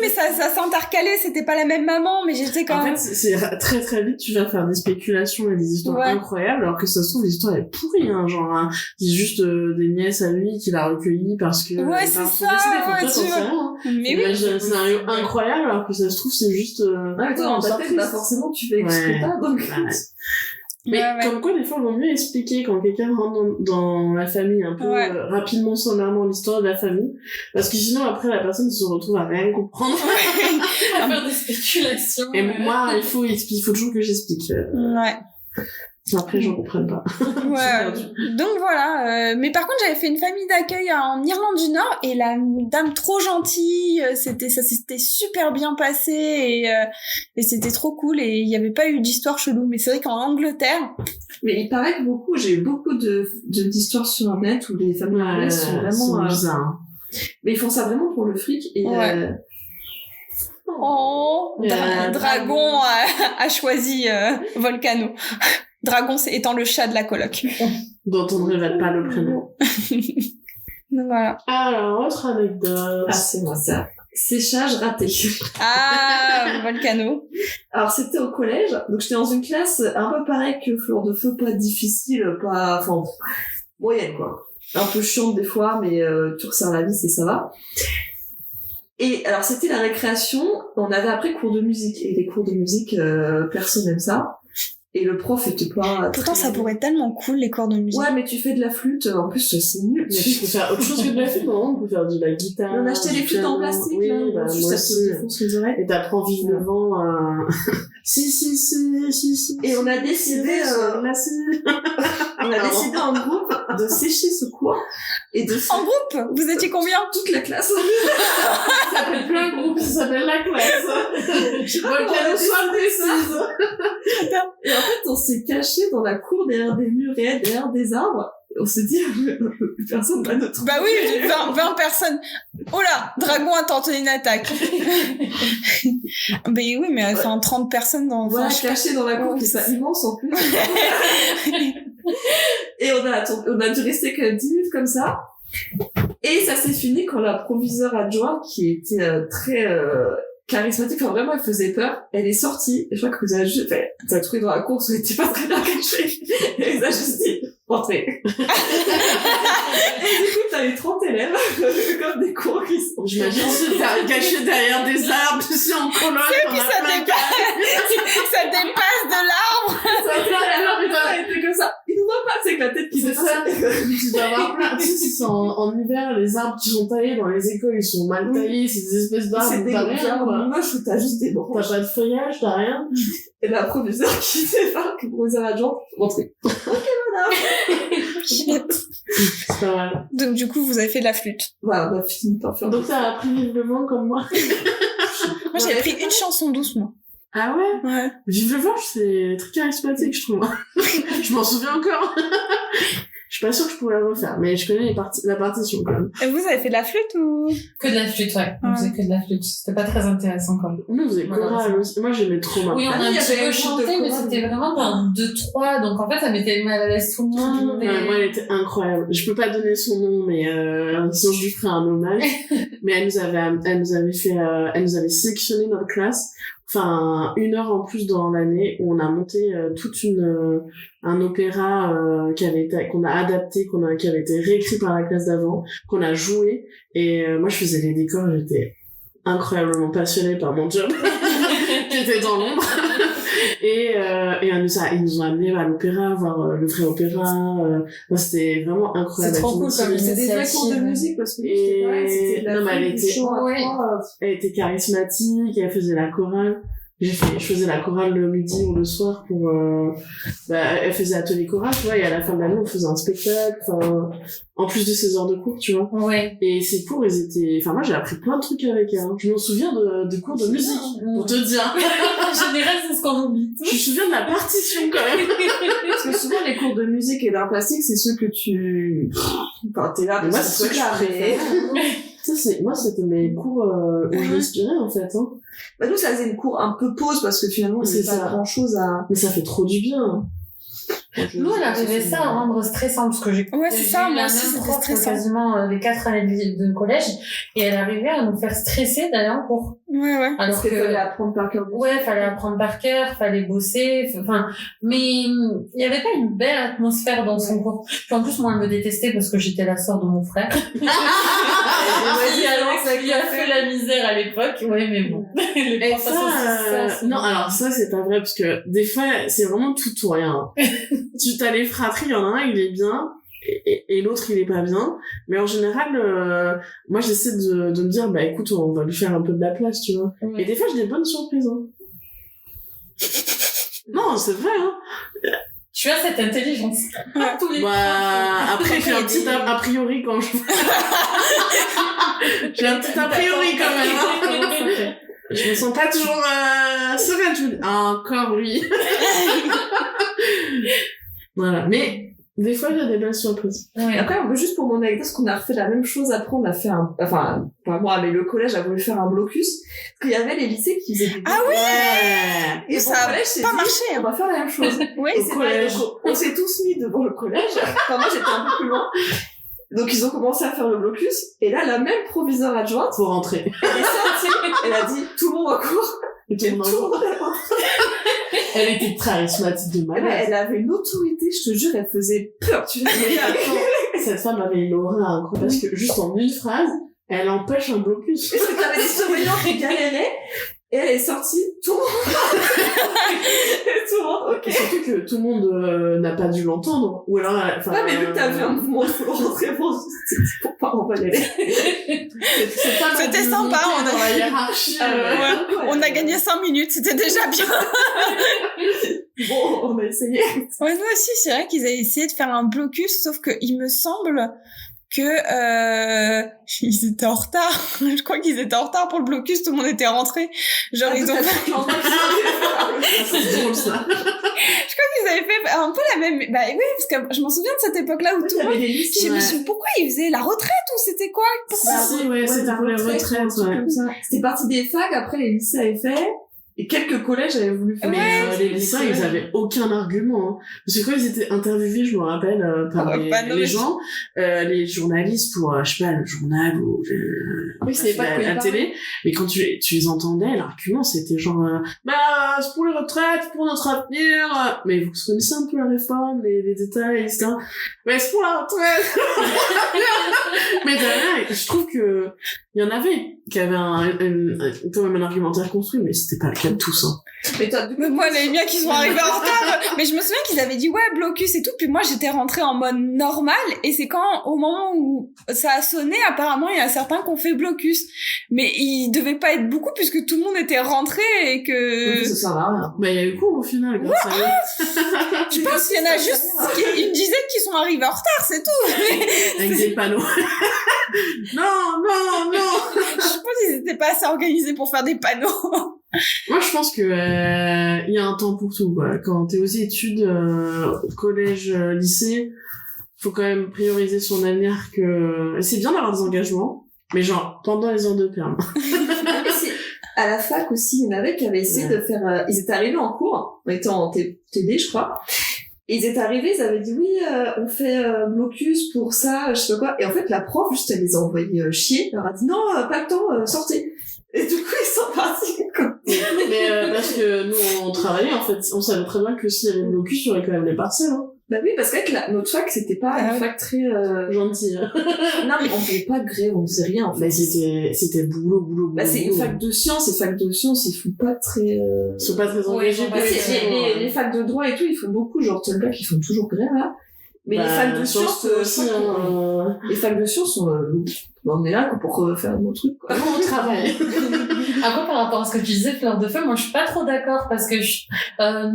mais ça s'intercalait, c'était pas la même maman, mais j'étais quand même... En fait, c'est très très vite, tu vas faire des spéculations et des histoires incroyables, alors que ça se trouve, l'histoire est pourrie, hein, genre, hein, c'est juste des nièces à lui qu'il a recueillies parce que... Ouais, c'est ça, tu vois. Mais oui. C'est un scénario incroyable, alors que ça se trouve, c'est juste... toi, dans ta tête, forcément, tu fais exprès pas, donc... Mais comme quoi, des fois, il vaut mieux expliquer quand quelqu'un rentre dans la famille un peu rapidement, sommairement, l'histoire de la famille. Parce que sinon, après, la personne se retrouve à rien comprendre. À faire des spéculations. Et moi, il faut toujours que j'explique. Après, j'en comprends pas. Donc voilà. Mais par contre, j'avais fait une famille d'accueil en Irlande du Nord et la dame trop gentille, ça s'était super bien passé et c'était trop cool et il y avait pas eu d'histoire chelou. Mais c'est vrai qu'en Angleterre. Mais il paraît que j'ai eu beaucoup d'histoires sur Internet où les familles anglaises sont vraiment bizarres. Mais ils font ça vraiment pour le fric et Dragon a choisi Volcano. Dragon étant le chat de la coloc. Dont on ne révèle pas le prénom. Donc voilà. Alors, autre anecdote. Ah, c'est moi ça. Séchage raté. Ah, Volcano. Alors, c'était au collège. Donc, j'étais dans une classe un peu pareil que Fleur de Feu, pas difficile, moyenne, quoi. Un peu chiante des fois, mais tu resserres la vis et ça va. Et alors, c'était la récréation. On avait après cours de musique. Et les cours de musique, personne n'aime ça. Et le prof était pas... Pourtant, ça pourrait être tellement cool, les cours de musique. Ouais, mais tu fais de la flûte, en plus, c'est nul. Mais tu peux faire autre chose que de la flûte, non? On peut faire de la guitare. On achetait des flûtes en plastique, là. Moi ça te défonce les oreilles. Et t'apprends vivre le vent, Si. Et on a décidé, en groupe de sécher ce cours. En groupe? Vous étiez combien? Toute la classe. Ça s'appelle plein de groupes, ça s'appelle la classe. Je crois qu'elle soit précise. Et en fait, on s'est caché dans la cour derrière des murs et derrière des arbres. On s'est dit, personne va nous trouver. Bah oui, 20 personnes. Oh là, Dragon a tenté une attaque. Mais oui, mais enfin, 30 personnes dans... Voilà, cachées dans la cour, qui est immense en plus. Et on a dû rester que 10 minutes comme ça. Et ça s'est fini quand la proviseure adjointe, qui était très charismatique, enfin vraiment elle faisait peur, elle est sortie, et je crois que vous avez juste fait, t'as trouvé dans la course, on était pas très bien cachés. Et ça, juste dit, rentrez. Et du coup, t'avais 30 élèves, comme des cons qui sont... J'imagine cachés derrière des arbres, tu sais, en colonne. Ça dépasse de l'arbre. Ça a été comme ça. Ils nous voient pas, c'est que la tête qui C'est ça. Tu dois avoir plein. Tu sais, c'est en hiver, les arbres qui sont taillés dans les écoles, ils sont mal taillés, c'est des espèces d'arbres. C'est des rien, quoi. moches où t'as juste des branches. T'as pas de feuillage, t'as rien. Et la proviseur qui débarque, le proviseur adjoint, rentrez. Ok, madame. C'est pas mal. Donc, du coup, vous avez fait de la flûte. Voilà, on a fini par faire. Donc t'as appris Vive le vent comme moi. Moi, j'ai pris une chanson douce, moi. Ah ouais? Ouais. Vive le vent, c'est très charismatique, je trouve. Je m'en souviens encore. Je suis pas sûre que je pourrais le refaire, mais je connais la partition quand même. Et vous avez fait de la flûte ou? Que de la flûte, ouais. On faisait que de la flûte. C'était pas très intéressant quand même. Nous, vous avez chorale aussi. Moi, j'aimais trop ma. Oui, on a un petit peu chanté, mais c'était vraiment dans 2-3. Donc, en fait, ça mettait mal à l'aise tout le monde. Ouais, moi, elle était incroyable. Je peux pas donner son nom, mais sinon je lui ferai un hommage. Mais elle nous avait sélectionné notre classe. Enfin, 1 heure en plus dans l'année où on a monté toute un opéra qu'on a adapté, qui avait été réécrit par la classe d'avant, qu'on a joué. Et moi, je faisais les décors, j'étais incroyablement passionnée par mon job, qui était dans l'ombre. Et ils nous ont amenés à l'opéra, voir le vrai opéra. C'était vraiment incroyable. C'est trop cool comme C'était des vrais cours de musique parce que c'était non, mais elle était charismatique, elle faisait la chorale. Je faisais la chorale le midi ou le soir pour elle faisait atelier choral, tu vois, et à la fin de l'année on faisait un spectacle, en plus de ses heures de cours, tu vois. Ouais. Et ces cours, moi j'ai appris plein de trucs avec elle, hein. Je me souviens de cours de musique, pour te dire. En général, c'est ce qu'on oublie. Je me souviens de la partition quand même. Parce que souvent les cours de musique et d'art plastique, c'est ceux que tu... Enfin, t'es là, moi c'est ce que je préfère. Moi c'était mes cours où je respirais en fait, hein. Bah nous ça faisait une cours un peu pause parce que finalement c'est pas grand chose à... Mais ça fait trop du bien. Nous, on arrivait ça à rendre stressant, parce que j'ai c'est ça, eu moi la aussi, même c'était prof stressant. quasiment les 4 années de collège, et elle arrivait à nous faire stresser d'aller en cours. Ouais. Alors qu'il fallait apprendre par cœur. Ouais, fallait apprendre par cœur, fallait bosser, mais il y avait pas une belle atmosphère dans son cours. Puis en plus, moi, elle me détestait parce que j'étais la sœur de mon frère. Qui lui a fait la misère à l'époque, ouais, mais bon. Et non, alors ça, c'est pas vrai, parce que des fois, c'est vraiment tout ou rien. Tu t'as les fratries, il y en a un, il est bien, et l'autre, il est pas bien. Mais en général, moi, j'essaie de me dire, bah écoute, on va lui faire un peu de la place, tu vois. Ouais. Et des fois, j'ai des bonnes surprises, hein. Non, c'est vrai, hein. Tu as cette intelligence. Tous les après, j'ai un petit a priori quand je... j'ai un petit a priori quand même, hein. Je me sens pas toujours sereine, je me dis, encore lui. Voilà, mais des fois il y a des belles surprises. Ouais. Après, juste pour mon anecdote, parce qu'on a refait la même chose après, on a fait pas moi, mais le collège a voulu faire un blocus, parce qu'il y avait les lycées qui faisaient des... Ah oui! Ouais. Et ça a pas marché. On va faire la même chose. Oui, c'est collège. On s'est tous mis devant le collège. Enfin, moi, j'étais un peu plus loin. Donc, ils ont commencé à faire le blocus. Et là, la même proviseure adjointe. Faut rentrer. Elle est sortie. Elle a dit, tout le monde en cours. Et tout le monde Elle était charismatique de malade. Elle avait une autorité, je te jure, elle faisait peur. Tu vois, cette femme avait une aura incroyable. Parce que juste en une phrase, elle empêche un blocus. Parce que t'avais des surveillants qui galéraient. Et elle est sortie, tout le monde. Tout le monde, ok. Et surtout que tout le monde n'a pas dû l'entendre. Ou alors, ouais, mais vu que t'as vu un mouvement de rentrer pour pas en valer. C'était sympa, on a la hiérarchie. On a gagné 5 minutes, c'était déjà bien. Bon, on a essayé. Ouais, nous aussi, c'est vrai qu'ils avaient essayé de faire un blocus, sauf que il me semble que ils étaient en retard. Je crois qu'ils étaient en retard pour le blocus, tout le monde était rentré. Genre ils ont fait... C'est drôle ça. Je crois qu'ils avaient fait un peu la même... Bah oui, parce que je m'en souviens de cette époque-là où tout le monde... Je me suis dit, pourquoi ils faisaient la retraite ou c'était quoi? Pourquoi? Ouais, c'était pour les retraites, ouais. Comme ça. C'était parti des facs, après les lycées avaient fait. Et quelques collèges avaient voulu faire les lycéens, ils avaient aucun argument. Hein. Parce que quand ils étaient interviewés, je me rappelle, par les gens, les journalistes pour, je sais pas, le journal ou la télé, mais quand tu les entendais, l'argument, c'était genre, c'est pour les retraites, pour notre avenir. Mais vous connaissez un peu la réforme, les détails, etc. Mais c'est pour la retraite. Mais derrière, je trouve que il y en avait qui avaient quand même un argumentaire construit, mais c'était pas le cas de tous. Hein. Mais moi, les miens qui sont arrivés en retard. Mais je me souviens qu'ils avaient dit ouais, blocus et tout. Puis moi, j'étais rentrée en mode normal. Et c'est quand, au moment où ça a sonné, apparemment, il y a certains qui ont fait blocus. Mais il devait pas être beaucoup puisque tout le monde était rentré et que... Ça sert à rien. Mais il y a eu cours au final. Je pense qu'il y en a juste une dizaine qui sont arrivés en retard, c'est tout. Avec des panneaux. Non. Je pense qu'ils étaient pas assez organisés pour faire des panneaux. Moi, je pense que il y a un temps pour tout, quoi. Quand t'es aux études, collège, lycée, faut quand même prioriser son avenir que... C'est bien d'avoir des engagements, mais genre, pendant les heures de perm. À la fac aussi, il y en avait qui avaient essayé de faire... Ils étaient arrivés en cours, en étant en TD, je crois. Et ils étaient arrivés, ils avaient dit oui, on fait blocus pour ça, je sais pas quoi. Et en fait, la prof, juste, elle les a envoyés chier. Elle leur a dit non, pas le temps, sortez. Et du coup, ils sont partis, quoi. Mais parce que nous, on travaillait, en fait. On savait très bien que s'il y avait une blocus, il y aurait quand même les partiels, hein. Bah oui, parce qu'avec notre fac, c'était pas une fac très... gentille. Non, mais on faisait pas de grève, on faisait rien, en fait. Bah, c'était boulot. Bah, c'est une fac de sciences, et fac de sciences, ils font pas très... Ils sont pas très engagés. Les facs de droit et tout, ils font beaucoup, genre, Tolbac, ils font toujours grève, là. Mais les facs de sciences, les facs de sciences, on est là pour faire nos trucs, quoi. On travaille. Après, par rapport à ce que tu disais, Fleur de Feu, moi, je suis pas trop d'accord parce que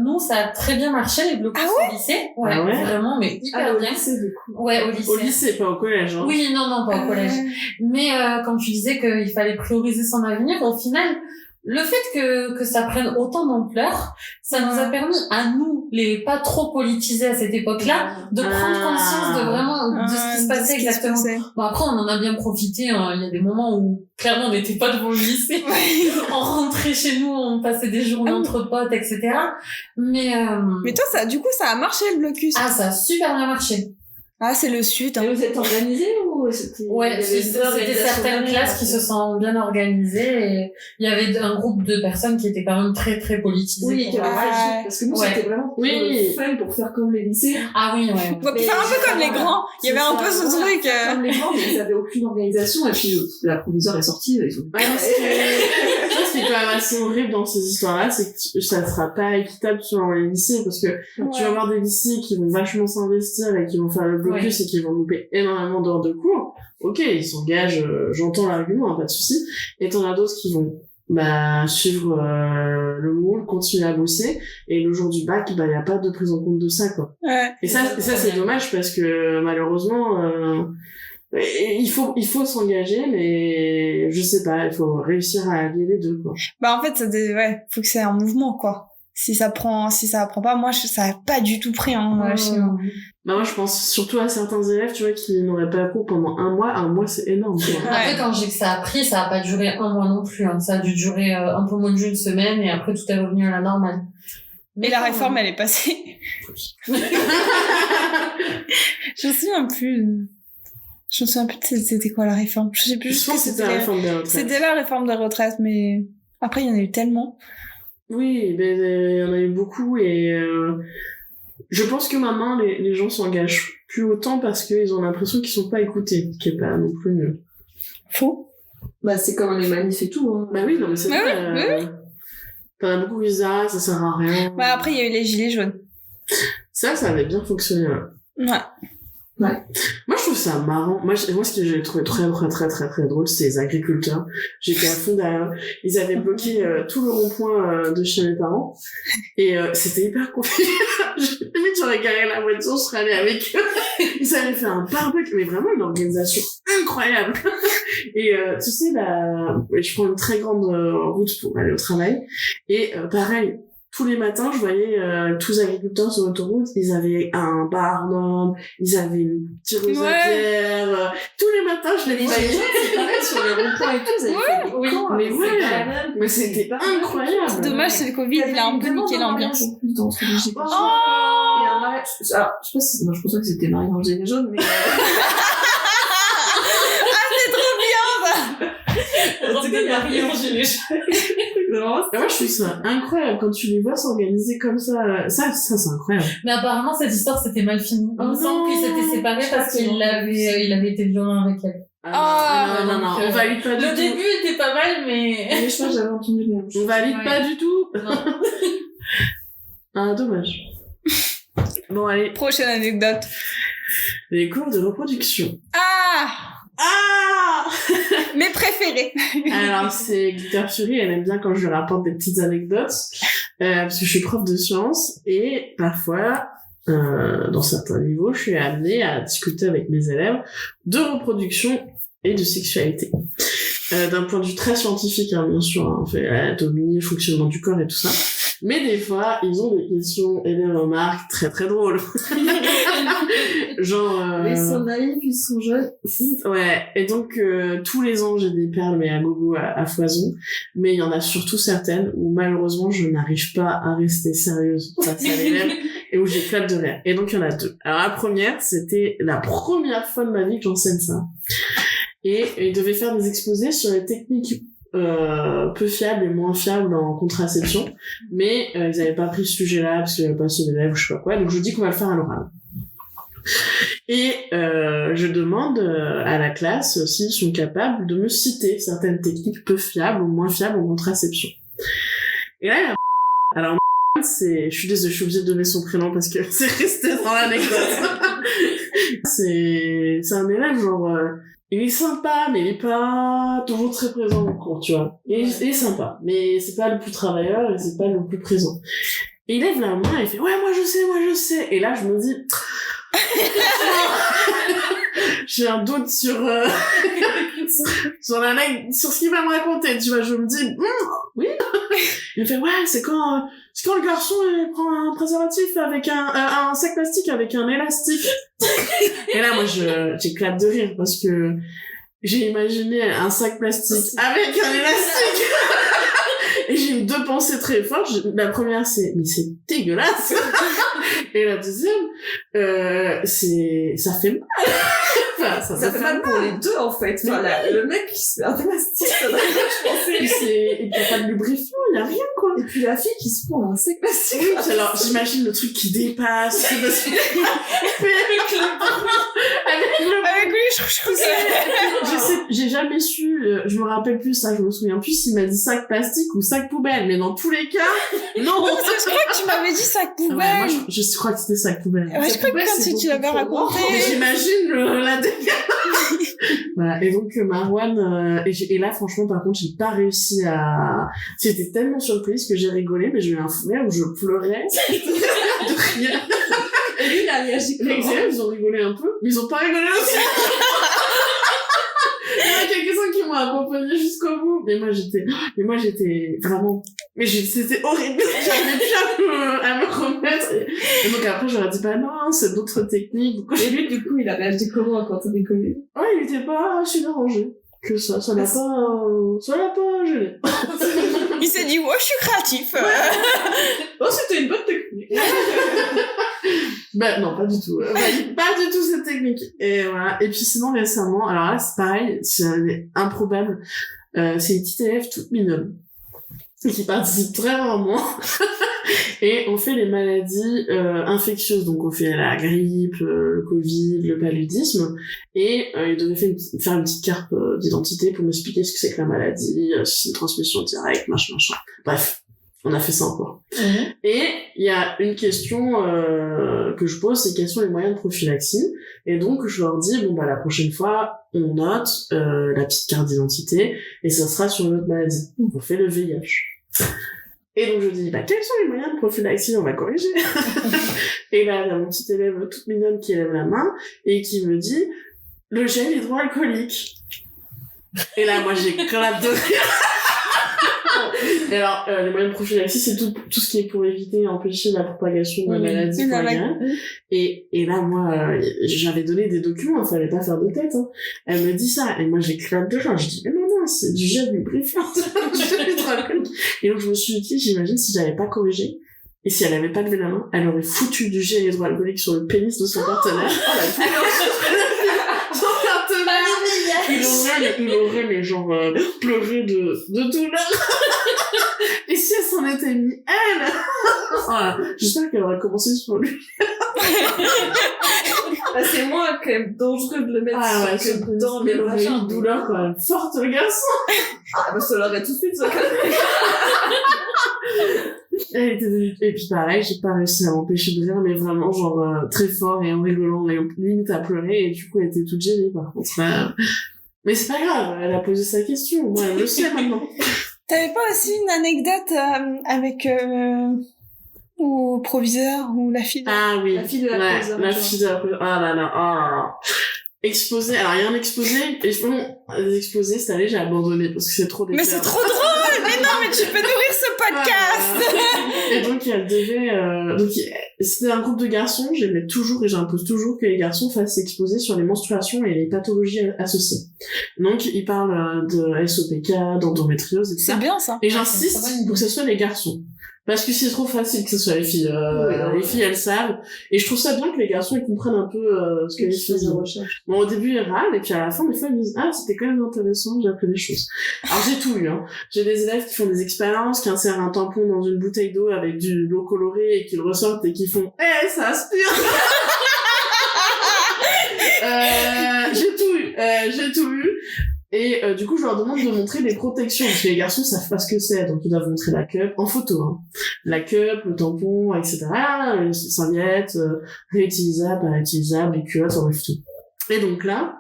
nous, ça a très bien marché, les blocus au lycée. Ouais, vraiment, mais hyper bien. Au lycée, du coup. Ouais, au lycée. Au lycée, pas au collège, hein. Oui, non, pas au collège. Mais, quand tu disais qu'il fallait prioriser son avenir, au final, le fait que ça prenne autant d'ampleur, ça nous a permis à nous, les pas trop politisés à cette époque-là, de prendre conscience de vraiment de ce qui se passait exactement. Bon, après, on en a bien profité, hein. Il y a des moments où, clairement, on n'était pas devant le lycée. On rentrait chez nous, on passait des journées entre potes, etc. Mais toi, du coup, ça a marché, le blocus. Ah, ça a super bien marché. Ah, c'est le sud, hein. Et vous êtes organisés ou c'était... Ouais, c'était certaines classes qui se sont bien organisées et il y avait un groupe de personnes qui étaient quand même très, très politisées. Oui, qui avaient réagi. Parce que nous, c'était vraiment fun pour faire comme les lycées. Ah oui, ouais. Pour faire un peu comme les grands. Il y avait un peu ce truc. Comme les grands, mais ils avaient aucune organisation et puis la proviseure est sortie, ils ont... Ce qui est quand même assez horrible dans ces histoires-là, c'est que ça sera pas équitable selon les lycées, parce que tu vas avoir des lycées qui vont vachement s'investir et qui vont faire le blocus et qui vont louper énormément d'heures de cours. Ok, ils s'engagent, j'entends l'argument, hein, pas de souci. Et t'en as d'autres qui vont suivre le moule, continuer à bosser, et le jour du bac, y a pas de prise en compte de ça, quoi. Ouais. Et ça c'est dommage parce que malheureusement il faut s'engager, mais je sais pas, il faut réussir à allier les deux, quoi. En fait, faut que c'est un mouvement, quoi. Si ça prend pas, moi, ça a pas du tout pris, hein, chez moi. Moi, je pense surtout à certains élèves, tu vois, qui n'auraient pas cours pendant un mois, c'est énorme, quoi. Après, quand je dis que ça a pris, ça a pas duré un mois non plus, hein. Ça a dû durer un peu moins d'une semaine, et après, tout est revenu à la normale. Mais la réforme, elle est passée. Je me souviens plus, c'était quoi la réforme? Je sais plus. Je pense que c'était la réforme des retraites. C'était la réforme des retraites, mais après, il y en a eu tellement. Oui, mais il y en a eu beaucoup et je pense que maintenant, les gens s'engagent plus autant parce qu'ils ont l'impression qu'ils sont pas écoutés, ce qui est pas non plus mieux. Faux. C'est comme les manifs et tout, hein. Oui, non, mais c'est vrai. Oui. T'en as beaucoup qui disent, ça sert à rien. Après, il y a eu les gilets jaunes. Ça avait bien fonctionné, là. Ouais. Moi, je trouve ça marrant. Moi, ce que j'ai trouvé très drôle, c'est les agriculteurs. J'étais à fond derrière. Ils avaient bloqué tout le rond-point de chez mes parents. Et c'était hyper compliqué. Limite, j'aurais garé la voiture, je serais allée avec eux. Ils avaient fait un barbecue, mais vraiment une organisation incroyable. Et tu sais, je prends une très grande route pour aller au travail. Et pareil, tous les matins, je voyais tous les agriculteurs sur l'autoroute, ils avaient un bar d'homme, ils avaient une tireuse à bière. Tous les matins, je les voyais. C'est pareil sur les ronds-points et tout, ils avaient fait des camps, mais ouais, mais c'était incroyable. Dommage, c'est le Covid, il a un peu niqué l'ambiance. Dans ce que j'ai Oh! Et un mariage, alors, je sais pas si, non, je pense pas que c'était marié en gilet jaune, mais C'était marié en gilet jaune. Moi, je trouve ça incroyable quand tu les vois s'organiser comme ça. Ça, c'est incroyable. Mais apparemment, cette histoire s'était mal finie. Il me semble qu'ils s'étaient séparés parce qu'il avait été violent avec elle. Non, on valide pas du tout. Le début était pas mal, mais... je sais pas, j'avais entendu les mêmes choses. On valide pas du tout. Non. Dommage. Bon, allez. Prochaine anecdote. Les cours de reproduction. Mes préférés. Alors, c'est Glitter Fury, elle aime bien quand je lui rapporte des petites anecdotes, parce que je suis prof de sciences, et parfois, dans certains niveaux, je suis amenée à discuter avec mes élèves de reproduction et de sexualité. D'un point de vue très scientifique, hein, bien sûr, hein, on fait l'anatomie, fonctionnement du corps et tout ça. Mais des fois, ils ont des questions et des remarques très très drôles. Genre... Ils sont naïfs, ils sont jeunes. Ouais, et donc tous les ans j'ai des perles mais à gogo à foison, mais il y en a surtout certaines où malheureusement je n'arrive pas à rester sérieuse face à l'élève et où j'éclate de rire. Et donc il y en a deux. Alors la première, c'était la première fois de ma vie que j'enseigne ça. Et ils devaient faire des exposés sur les techniques peu fiables et moins fiables en contraception, mais ils avaient pas pris ce sujet-là parce qu'il y avait pas assez d'élèves ou je sais pas quoi, donc je dis qu'on va le faire à l'oral. Et je demande à la classe s'ils sont capables de me citer certaines techniques peu fiables ou moins fiables en contraception. Et là, il y a... Alors, je suis désolée, je suis obligée de donner son prénom parce que c'est resté dans l'anecdote. c'est un élève genre... il est sympa, mais il est pas toujours très présent au cours, tu vois. Et il est sympa, mais c'est pas le plus travailleur et c'est pas le plus présent. Et il lève la main et il fait « Ouais, moi je sais !» Et là, je me dis... j'ai un doute sur sur ce qu'il va me raconter, tu vois. Je me dis oui. Il me fait ouais, c'est quand le garçon il prend un préservatif avec un sac plastique avec un élastique. Et là moi j'éclate de rire parce que j'ai imaginé un sac plastique avec un élastique. Et j'ai eu deux pensées très fortes. La première, c'est, mais c'est dégueulasse. Et la deuxième, ça fait mal. Enfin, ça fait mal pour les deux, en fait. Enfin, le mec qui se met un élastique, ça doit je pensais. Et puis, il n'y a pas de lubrifiant, il n'y a rien, quoi. Et puis, la fille qui se prend un sac plastique. Oui, alors, j'imagine le truc qui dépasse. Avec lui, je sais, j'ai jamais su, je me rappelle plus ça, je me souviens plus s'il m'a dit sac plastique ou sac poubelle, mais dans tous les cas, non! Je crois que tu m'avais dit sac poubelle. Ouais, moi, je crois que c'était sac poubelle. Ouais, je crois que quand tu l'avais raconté. Mais j'imagine la dégâts. Voilà. Et donc, Marwan, et là, franchement, par contre, j'ai pas réussi à, j'étais tellement surprise que j'ai rigolé, mais j'ai eu un fou rire où je pleurais. De rien. Et lui, il a réagi comment? Les élèves, ils ont rigolé un peu, mais ils ont pas rigolé aussi. Il y en a quelques-uns qui m'ont accompagné jusqu'au bout. Mais moi, j'étais vraiment, c'était horrible. J'arrivais plus à me remettre. Et donc après, j'aurais dit, bah non, c'est d'autres techniques. Et lui, du coup, il a réagi comment quand t'as décollé? Ouais, il était pas si dérangé que ça l'a pas gêné. Il s'est dit, ouais, je suis créatif. Oh, c'était une bonne technique. Ben non, pas du tout. Pas du tout cette technique. Et voilà. Et puis sinon récemment, alors là c'est pareil, c'est improbable. C'est une petite élève toute mignonne qui participe très rarement. Et on fait les maladies infectieuses, donc on fait la grippe, le Covid, le paludisme, et il devait faire une petite carte d'identité pour m'expliquer ce que c'est que la maladie, si c'est une transmission directe, machin. Bref. On a fait ça encore. Et il y a une question que je pose, c'est quels sont les moyens de prophylaxie. Et donc je leur dis bon bah la prochaine fois on note la petite carte d'identité et ça sera sur notre maladie. On fait le VIH. Et donc je dis bah quels sont les moyens de prophylaxie, on va corriger. Et là il y a mon petit élève toute mignonne qui lève la main et qui me dit le gel hydroalcoolique. Et là moi j'éclate de rire. Et alors, les moyens de prophylaxie, c'est tout ce qui est pour éviter et empêcher la propagation de la maladie. Et là, moi, j'avais donné des documents, il fallait pas faire de tête, hein. Elle me dit ça, et moi, j'éclate de rire. Je dis, mais non, c'est du gel lubrifiant. Et donc, je me suis dit, j'imagine si j'avais pas corrigé, et si elle avait pas levé la main, elle aurait foutu du gel hydroalcoolique sur le pénis de son partenaire. Il aurait, mais genre, pleuré de douleur. Et si elle s'en était mis, elle! Voilà. J'espère qu'elle aurait commencé sur lui. C'est moins, quand même, dangereux de le mettre que dans le vagin. Une douleur, quand même, forte, le garçon. Ça l'aurait tout de suite, ça, Et puis pareil, j'ai pas réussi à m'empêcher de rire, mais vraiment genre très fort et en rigolant, et limite à pleurer, et du coup elle était toute gênée par contre. Mais c'est pas grave, elle a posé sa question, moi elle le sait maintenant. T'avais pas aussi une anecdote avec ou proviseur ou la fille Ah oui, la fille de la proviseur. La fille de la proviseur. Ah là là. Exposé, alors il y a un exposé, et bon, les exposés cette année j'ai abandonné parce que c'est trop dégueulasse. Mais c'est trop drôle. Mais non, mais tu peux nourrir ce podcast. Et donc elle devait donc c'était un groupe de garçons, j'aimais toujours et j'impose toujours que les garçons fassent exposer sur les menstruations et les pathologies associées. Donc ils parlent de SOPK, d'endométriose, etc. C'est bien ça. Et j'insiste pour que ce soit les garçons. Parce que c'est trop facile que ce soit les filles. Les filles, elles savent. Et je trouve ça bien que les garçons, ils comprennent un peu ce que les filles recherchent. Bon, au début, ils râlent, et puis à la fin, des fois, ils me disent « Ah, c'était quand même intéressant, j'ai appris des choses. » Alors, j'ai tout eu, hein. J'ai des élèves qui font des expériences, qui insèrent un tampon dans une bouteille d'eau avec de l'eau colorée, et qui le ressortent, et qui font « ça aspire !» J'ai tout eu. Et du coup, je leur demande de montrer des protections, parce que les garçons savent pas ce que c'est, donc ils doivent montrer la cup en photo, hein. La cup, le tampon, etc. Les serviettes, réutilisables, réutilisables, les culottes, en bref tout. Et donc là,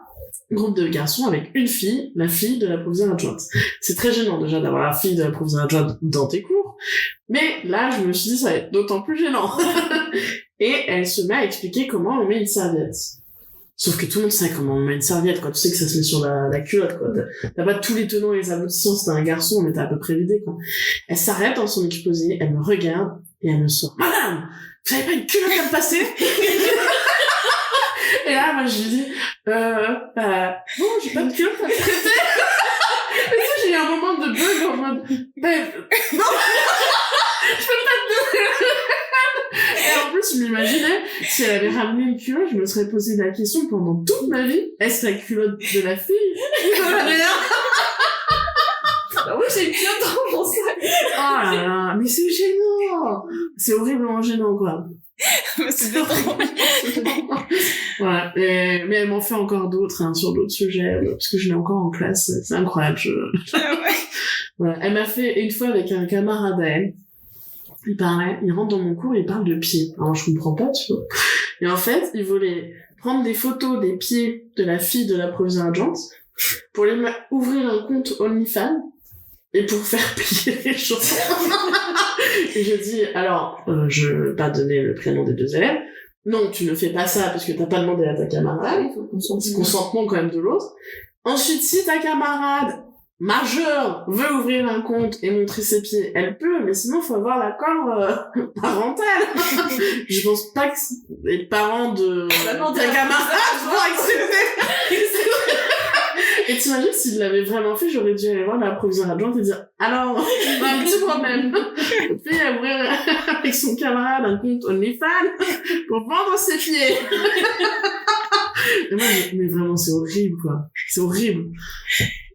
groupe de garçons avec une fille, la fille de la proviseure adjointe. C'est très gênant déjà d'avoir la fille de la proviseure adjointe dans tes cours, mais là, je me suis dit, ça va être d'autant plus gênant. Et elle se met à expliquer comment on met une serviette. Sauf que tout le monde sait comment on met une serviette, quoi. Tu sais que ça se met sur la culotte, quoi. T'as pas tous les tenants et les aboutissants, c'est un garçon, mais t'as à peu près l'idée, quoi. Elle s'arrête dans son exposé, elle me regarde, et elle me sort. Madame! Vous avez pas une culotte à me passer? Et là, moi, je lui dis, bon, j'ai pas de culotte à me prêter. Et ça, j'ai eu un moment de bug en mode, non! Je peux pas te donner. Et en plus, je m'imaginais, si elle avait ramené une culotte, je me serais posé la question pendant toute ma vie, est-ce la culotte de la fille ou de la mère? Ah oui, j'ai une culotte dans mon sac. Oh là là, mais c'est gênant. C'est horriblement gênant, quoi. C'est drôle. Voilà. Mais elle m'en fait encore d'autres, hein, sur d'autres sujets, parce que je l'ai encore en classe. C'est incroyable. Voilà. Elle m'a fait une fois avec un camarade à elle. Il rentre dans mon cours et il parle de pieds. Alors, je comprends pas, tu vois. Et en fait, il voulait prendre des photos des pieds de la fille de la proviseure adjointe pour les ouvrir un compte OnlyFans et pour faire payer les gens. Et je dis, alors, je vais pas donner le prénom des deux élèves. Non, tu ne fais pas ça parce que t'as pas demandé à ta camarade. Ah oui, il faut consentement quand même de l'autre. Ensuite, si ta camarade majeure veut ouvrir un compte et montrer ses pieds, elle peut, mais sinon faut avoir l'accord parental. Je pense pas que les parents de ta camarade vont accepter. Et t'imagines s'il l'avait vraiment fait, j'aurais dû aller voir la proviseure adjointe et dire alors, on a un petit problème. Une fille a ouvrir avec son camarade un compte OnlyFans pour vendre ses pieds. Et moi, mais vraiment, c'est horrible, quoi. C'est horrible.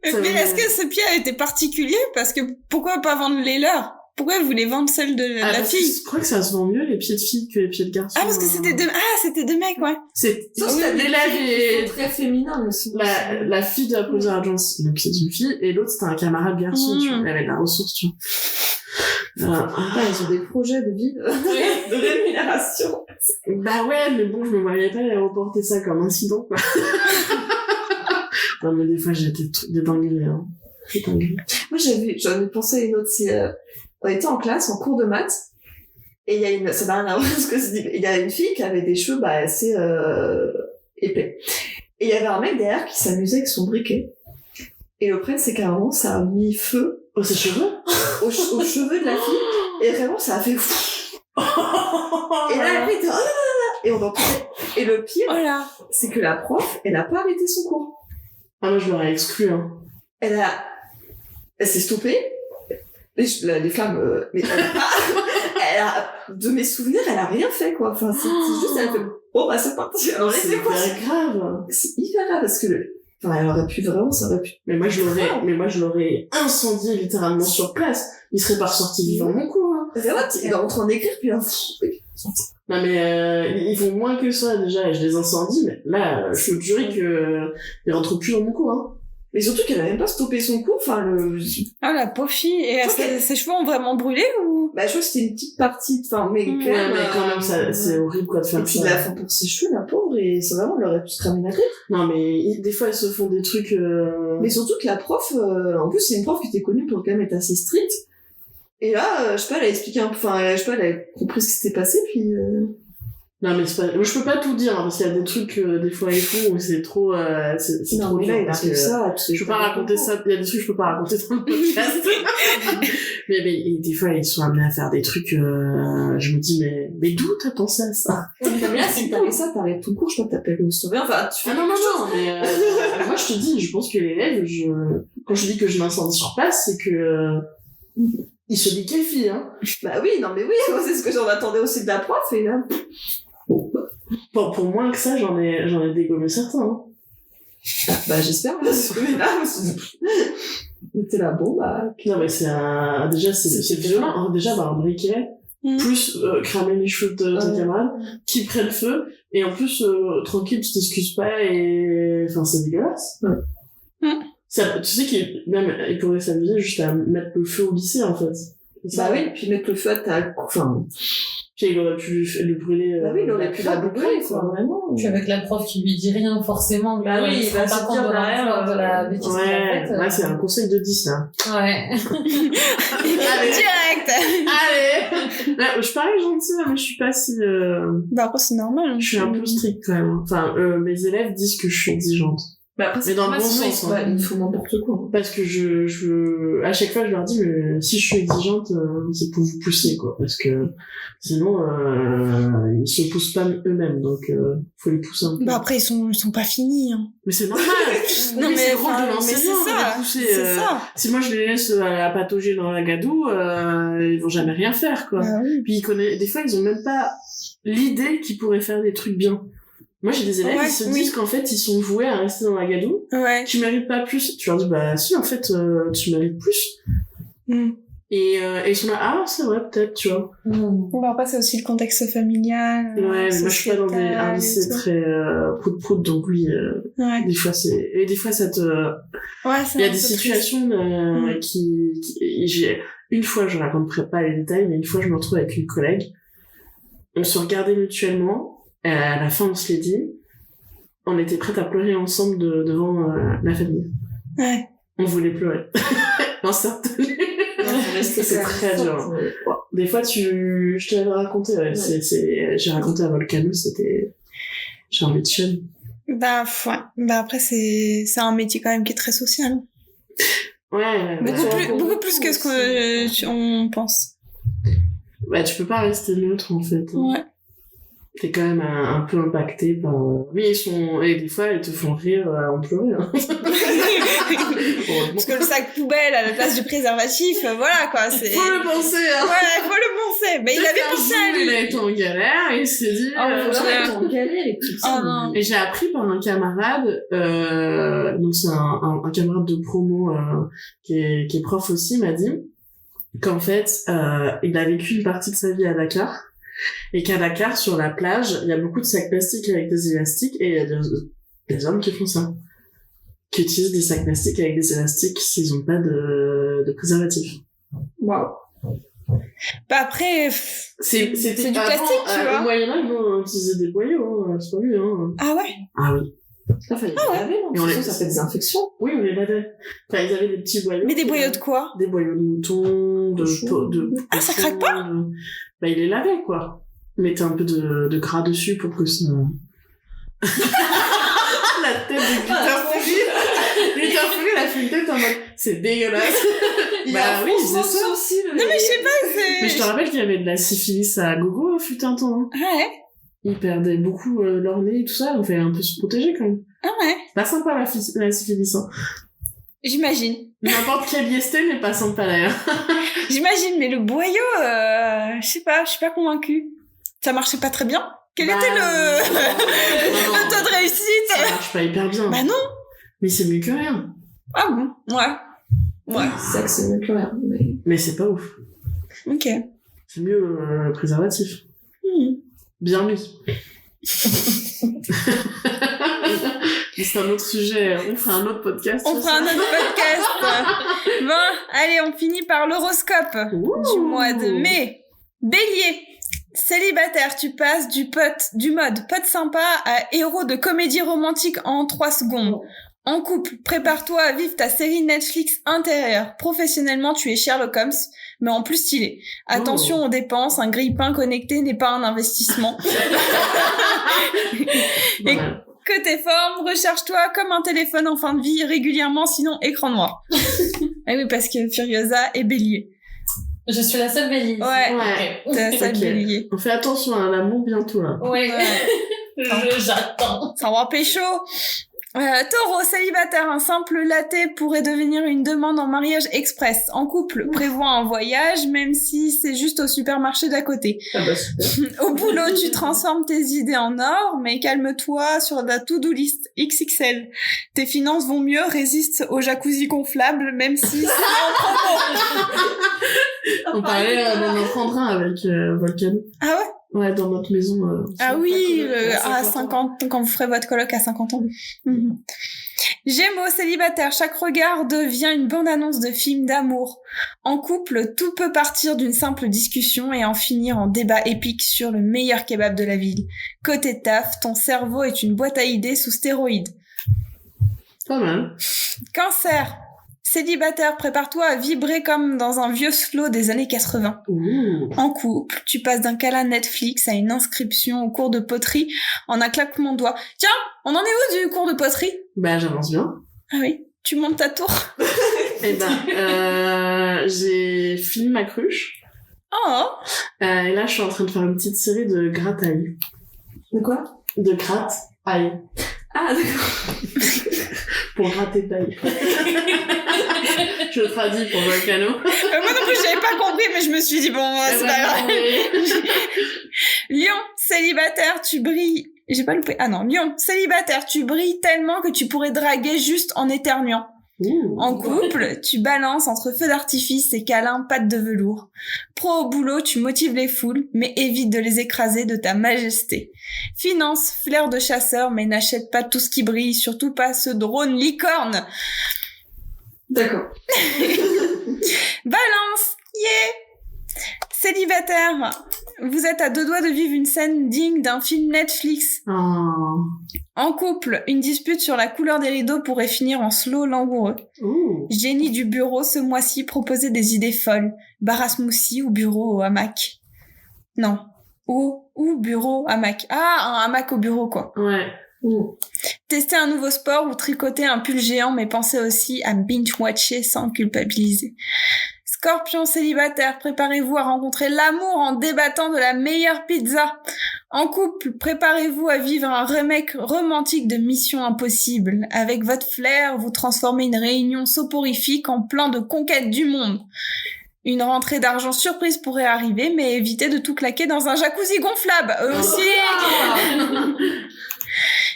Mais est-ce que ce pied a été particulier? Parce que pourquoi pas vendre les leurs? Pourquoi vous voulez vendre celle de la fille? Je crois que ça se vend mieux, les pieds de fille, que les pieds de garçon. Ah, parce que c'était deux mecs, ouais. L'élève est très féminin aussi. La fille de la proviseure adjointe, donc c'est une fille, et l'autre c'était un camarade garçon, tu vois. Elle avait de la ressource, tu vois. Ils ont des projets de vie, de rémunération. Bah ouais, mais bon, je me voyais pas reporter ça comme incident, quoi. Non, mais des fois, j'ai été dédinguée, hein. Moi, j'en ai pensé à une autre, on était en classe, en cours de maths, et ça n'a rien à voir avec ce que c'est dit, il y a une fille qui avait des cheveux, assez, épais. Et il y avait un mec derrière qui s'amusait avec son briquet. Et le problème, c'est qu'à un moment, ça a mis feu Oh, ses cheveux? aux cheveux de la fille, et vraiment, ça a fait et là, après, et on entendait. Et le pire, c'est que la prof, elle a pas arrêté son cours. Ah, moi, je l'aurais exclu, hein. Elle s'est stoppée. Les flammes, mais elle a, de mes souvenirs, elle a rien fait, quoi. Enfin, c'est juste, elle a fait, bah, c'est parti. Alors, c'est hyper grave. C'est hyper grave, parce que elle aurait pu vraiment, ça aurait pu. Mais moi, je l'aurais incendié littéralement sur place. Il serait pas ressorti vivant mon cours, hein. C'est vrai, il est en train d'écrire, puis là, non, mais, ils font moins que ça, déjà, et je les incendie, mais là, je peux te jurer que, ils rentrent plus dans mon cours, hein. Mais surtout qu'elle a même pas stoppé son cours, Ah, la pauvre fille. Et ses cheveux ont vraiment brûlé ou? Bah, je crois que c'était une petite partie, mais quand même, ça, c'est horrible, quoi, de faire ça. Et puis, la fond pour ses cheveux, la pauvre, et c'est vraiment, elle aurait pu se cramer la tête. Non, mais, des fois, elles se font des trucs, Mais surtout que la prof, en plus, c'est une prof qui était connue pour quand même être assez stricte. Et là, je sais pas, elle a expliqué un peu, je sais pas, elle a compris ce qui s'était passé, puis Non, mais c'est pas, moi, je peux pas tout dire, hein, parce qu'il y a des trucs, des fois, ils font où c'est trop, c'est non, trop mais dur. là, il a parce fait que ça, je peux pas raconter ça, il y a des trucs que je peux pas raconter dans le podcast. mais, des fois, ils sont amenés à faire des trucs, je me dis, mais d'où t'as pensé à ça? mais là, si t'avais ça, t'arrêtes ton cours, je sais pas, t'appelles au sauver, enfin, tu fais non, mais, moi, je te dis, je pense que l'élève, quand je dis que je m'incendie sur place, c'est que, il se liquéfie, hein. Bah oui, non, mais oui, c'est ce que j'en attendais aussi de la prof, et là, pour moins que ça, j'en ai dégommé certains, hein. Bah, j'espère, parce que là, t'es là, bon, bah. Non, mais déjà, c'est violent. Déjà, un briquet, plus, cramer les cheveux de ta camarade, qui prennent feu, et en plus, tranquille, tu t'excuses pas, et, enfin, c'est dégueulasse. Ça, tu sais qu'il pourrait s'amuser juste à mettre le feu au lycée, en fait. Bah oui, puis mettre le feu à il aurait pu le brûler. Bah oui, il aurait pu la brûler, quoi, vraiment. Puis avec la prof qui lui dit rien, forcément. Bah oui, il va se dire derrière de la bêtise qu'il a faite. Ouais, c'est un conseil de 10, là. Ouais. Allez. Direct! Allez! Là, je parais gentille, mais je suis pas si, Bah après, c'est normal. Je suis un peu stricte, quand même. Enfin, mes élèves disent que je suis exigeante. Bah après, mais dans le bon sens, hein. Il faut n'importe quoi. Parce que à chaque fois, je leur dis, mais si je suis exigeante, c'est pour vous pousser, quoi. Parce que, sinon, ils se poussent pas eux-mêmes, donc, faut les pousser un peu. Bah après, ils sont pas finis, hein. Mais c'est normal! Non, mais c'est le rôle de l'enseignant, c'est ça. de les pousser. C'est ça. Si moi je les laisse à patauger dans la gadoue, ils vont jamais rien faire, quoi. Bah oui. Puis des fois, ils ont même pas l'idée qu'ils pourraient faire des trucs bien. Moi, j'ai des élèves qui se disent qu'en fait, ils sont voués à rester dans la gadoue. Ouais. Tu mérites pas plus. Tu leur dis, bah, si, en fait, tu mérites plus. Et ils sont là, ah, c'est vrai, peut-être, tu vois. Bon, bah, après, c'est aussi le contexte familial. Ouais, mais moi, je suis pas dans un lycée très, prout-prout, donc oui, des fois, et des fois, ça te, il y a des situations, une fois, je raconterai pas les détails, mais une fois, je me retrouve avec une collègue. On se regardait mutuellement. À la fin, on se l'est dit. On était prêtes à pleurer ensemble devant la famille. Ouais. On voulait pleurer. Non, c'est très dur. Des fois, je te l'avais raconté. Ouais. J'ai raconté à Volcano, j'ai envie de chialer. Bah, ouais. Bah, après, c'est un métier quand même qui est très social. Ouais. Beaucoup plus que ce qu'on pense. Bah, tu peux pas rester neutre, en fait. Ouais. T'es quand même un peu impacté par... Oui, et des fois, ils te font rire en pleurer. Hein. Parce que le sac poubelle à la place du préservatif, voilà, quoi, c'est... Faut le penser, hein. Ouais, faut le penser. Mais il avait pensé à lui. Il a été en galère, et il s'est dit... en galère et tout ça. Non. Et j'ai appris par un camarade, donc c'est un camarade de promo, qui est prof aussi, m'a dit qu'en fait, il a vécu une partie de sa vie à Dakar. Et qu'à Dakar, sur la plage, il y a beaucoup de sacs plastiques avec des élastiques, et il y a des hommes qui font ça. Qui utilisent des sacs plastiques avec des élastiques s'ils ont pas de préservatif. Waouh. Bah après, c'est du plastique, tu vois. Au Moyen-Âge, on utilisait des boyaux, hein, c'est pas lui, hein. Ah ouais? Ah oui. Ça fallait les laver, non? Ça fait des infections. Oui, on les lavait. Enfin, ils avaient des petits boyaux. Mais des boyaux de quoi? Des boyaux de mouton, Ah, ça craque pas? Bah, il les lavait, quoi. Il mettait un peu de gras dessus pour que ça... La tête de Glitter Fury, elle a fait une tête en mode, c'est dégueulasse. Bah oui, c'est ça. Aussi, Non, mais je sais pas, c'est... Mais je te rappelle qu'il y avait de la syphilis à gogo, fut un temps. Hein. Ah ouais? Ils perdaient beaucoup leur nez et tout ça, on fait un peu se protéger quand même. Ah ouais? Pas sympa la syphilis, hein. J'imagine. N'importe quel IST n'est pas sympa d'ailleurs. J'imagine, mais le boyau, je sais pas, je suis pas convaincue. Ça marchait pas très bien? Quel était le taux de réussite? Ça marche pas hyper bien. Bah non. Mais c'est mieux que rien. Ah bon? Ouais. C'est ça que c'est mieux que rien. Mais c'est pas ouf. Ok. C'est mieux le préservatif. Bien mis. C'est un autre sujet, on fera un autre podcast. On fera un autre podcast. Bon, allez, on finit par l'horoscope du mois de mai. Bélier. Célibataire, tu passes du mode pote sympa à héros de comédie romantique en 3 secondes. En couple, prépare-toi à vivre ta série Netflix intérieure. Professionnellement, tu es Sherlock Holmes, mais en plus stylé. Attention aux dépenses, un grille-pain connecté n'est pas un investissement. Et côté forme, recharge-toi comme un téléphone en fin de vie régulièrement, sinon écran noir. Ah oui, parce que Furiosa est bélier. Je suis la seule bélier. Ouais. T'es la seule bélier. On fait attention à l'amour bientôt, là. Ouais. J'attends. Ça va pécho. Taureau, célibataire, un simple latte pourrait devenir une demande en mariage express. En couple, prévois un voyage, même si c'est juste au supermarché d'à côté. Ah bah super. Au boulot, tu transformes tes idées en or, mais calme-toi sur la to-do list XXL. Tes finances vont mieux, résistent au jacuzzi gonflable, même si c'est en promo. On parlait d'en prendre un avec Volcan. Ah ouais? Ouais, dans notre maison. Ah oui, à 50, quand vous ferez votre coloc à 50 ans. Gémeaux, célibataire, chaque regard devient une bande-annonce de film d'amour. En couple, tout peut partir d'une simple discussion et en finir en débat épique sur le meilleur kebab de la ville. Côté taf, ton cerveau est une boîte à idées sous stéroïdes. Pas mal. Cancer, célibataire, prépare-toi à vibrer comme dans un vieux slow des années 80. Ouh. En couple, tu passes d'un câlin Netflix à une inscription au cours de poterie en un claquement de doigts. Tiens, on en est où du cours de poterie? Bah, j'avance bien. Ah oui, tu montes ta tour. Eh ben, j'ai fini ma cruche. Oh. Et là, je suis en train de faire une petite série de gratte-ail. De quoi? De gratte-ail. Ah, d'accord. Pour gratter d'ail. Je traduis pour Volcano. Moi non plus, j'avais pas compris, mais je me suis dit, bon, c'est pas grave. Lion, célibataire, tu brilles. J'ai pas loupé. Ah non, Lion, célibataire, tu brilles tellement que tu pourrais draguer juste en éternuant. En couple, tu balances entre feux d'artifice et câlins pattes de velours. Pro au boulot, tu motives les foules, mais évite de les écraser de ta majesté. Finance, flair de chasseur, mais n'achète pas tout ce qui brille, surtout pas ce drone licorne. D'accord. Balance, yeah. Célibataire, vous êtes à 2 doigts de vivre une scène digne d'un film Netflix. Oh. En couple, une dispute sur la couleur des rideaux pourrait finir en slow langoureux. Génie du bureau, ce mois-ci, proposez des idées folles. Bar à smoothie ou bureau au hamac. Non. Ou bureau, hamac. Ah, un hamac au bureau, quoi. Ouais. Tester un nouveau sport ou tricoter un pull géant, mais pensez aussi à binge-watcher sans culpabiliser. Scorpion célibataire, préparez-vous à rencontrer l'amour en débattant de la meilleure pizza. En couple, préparez-vous à vivre un remake romantique de Mission Impossible. Avec votre flair, vous transformez une réunion soporifique en plan de conquête du monde. Une rentrée d'argent surprise pourrait arriver, mais évitez de tout claquer dans un jacuzzi gonflable. Eux aussi.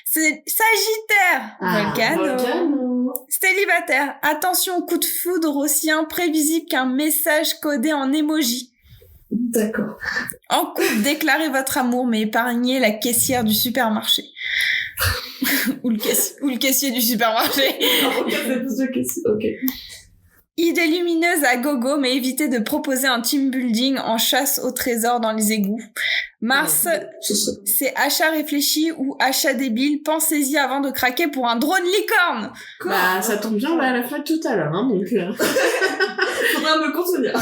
C'est Sagittaire. Volcano. Célibataire. Attention au coup de foudre aussi imprévisible qu'un message codé en emoji. D'accord. En couple, déclarez votre amour, mais épargnez la caissière du supermarché. ou le caissier du supermarché. Ok. Idée lumineuse à gogo, mais évitez de proposer un team building en chasse au trésor dans les égouts. Mars, c'est achat réfléchi ou achat débile. Pensez-y avant de craquer pour un drone licorne. Bah, ça tombe bien, on va à la fête tout à l'heure, hein, donc... Faudra me contenir.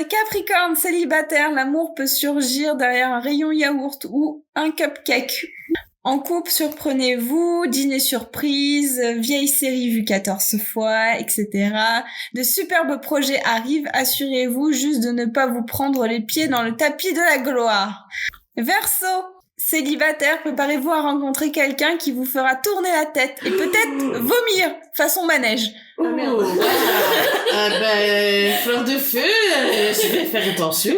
Capricorne, célibataire, l'amour peut surgir derrière un rayon yaourt ou un cupcake. En couple, surprenez-vous, dîner surprise, vieille série vue 14 fois, etc. De superbes projets arrivent, assurez-vous juste de ne pas vous prendre les pieds dans le tapis de la gloire. Verseau, célibataire, préparez-vous à rencontrer quelqu'un qui vous fera tourner la tête et peut-être vomir, façon manège. Oh, merde. Fleur de feu, je vais faire attention.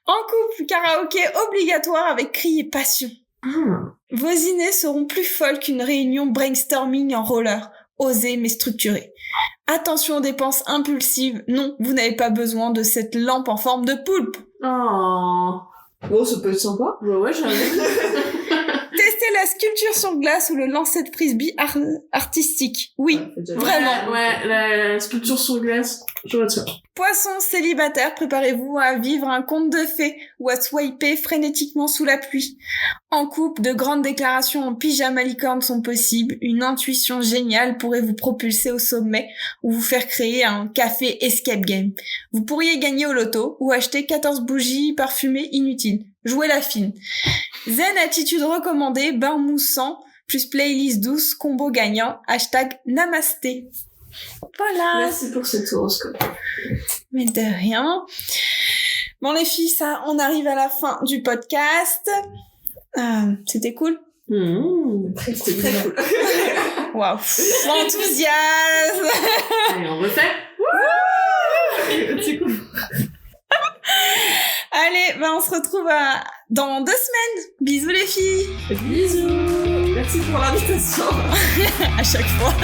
En couple, karaoké obligatoire avec cri et passion. Vos idées seront plus folles qu'une réunion brainstorming en roller. Osez mais structuré. Attention aux dépenses impulsives. Non, vous n'avez pas besoin de cette lampe en forme de poulpe. Bon, ça peut être sympa. Ouais, j'avoue. Testez la sculpture sur glace ou le lancer de frisbee artistique. Oui, vraiment. Ouais, la sculpture sur glace, je vois ça. Poisson célibataire, préparez-vous à vivre un conte de fées ou à swiper frénétiquement sous la pluie. En couple, de grandes déclarations en pyjama licorne sont possibles. Une intuition géniale pourrait vous propulser au sommet ou vous faire créer un café escape game. Vous pourriez gagner au loto ou acheter 14 bougies parfumées inutiles. Jouez la fine. Zen attitude recommandée, bain moussant, plus playlist douce, combo gagnant, #namasté. Voilà. Merci pour cet horoscope. Mais de rien. Bon les filles, ça, on arrive à la fin du podcast. C'était cool. Très cool. Waouh. L'enthousiasme. Allez, on refait. C'est cool. Allez, on se retrouve dans 2 semaines. Bisous les filles. Bisous. Merci pour l'invitation. À chaque fois.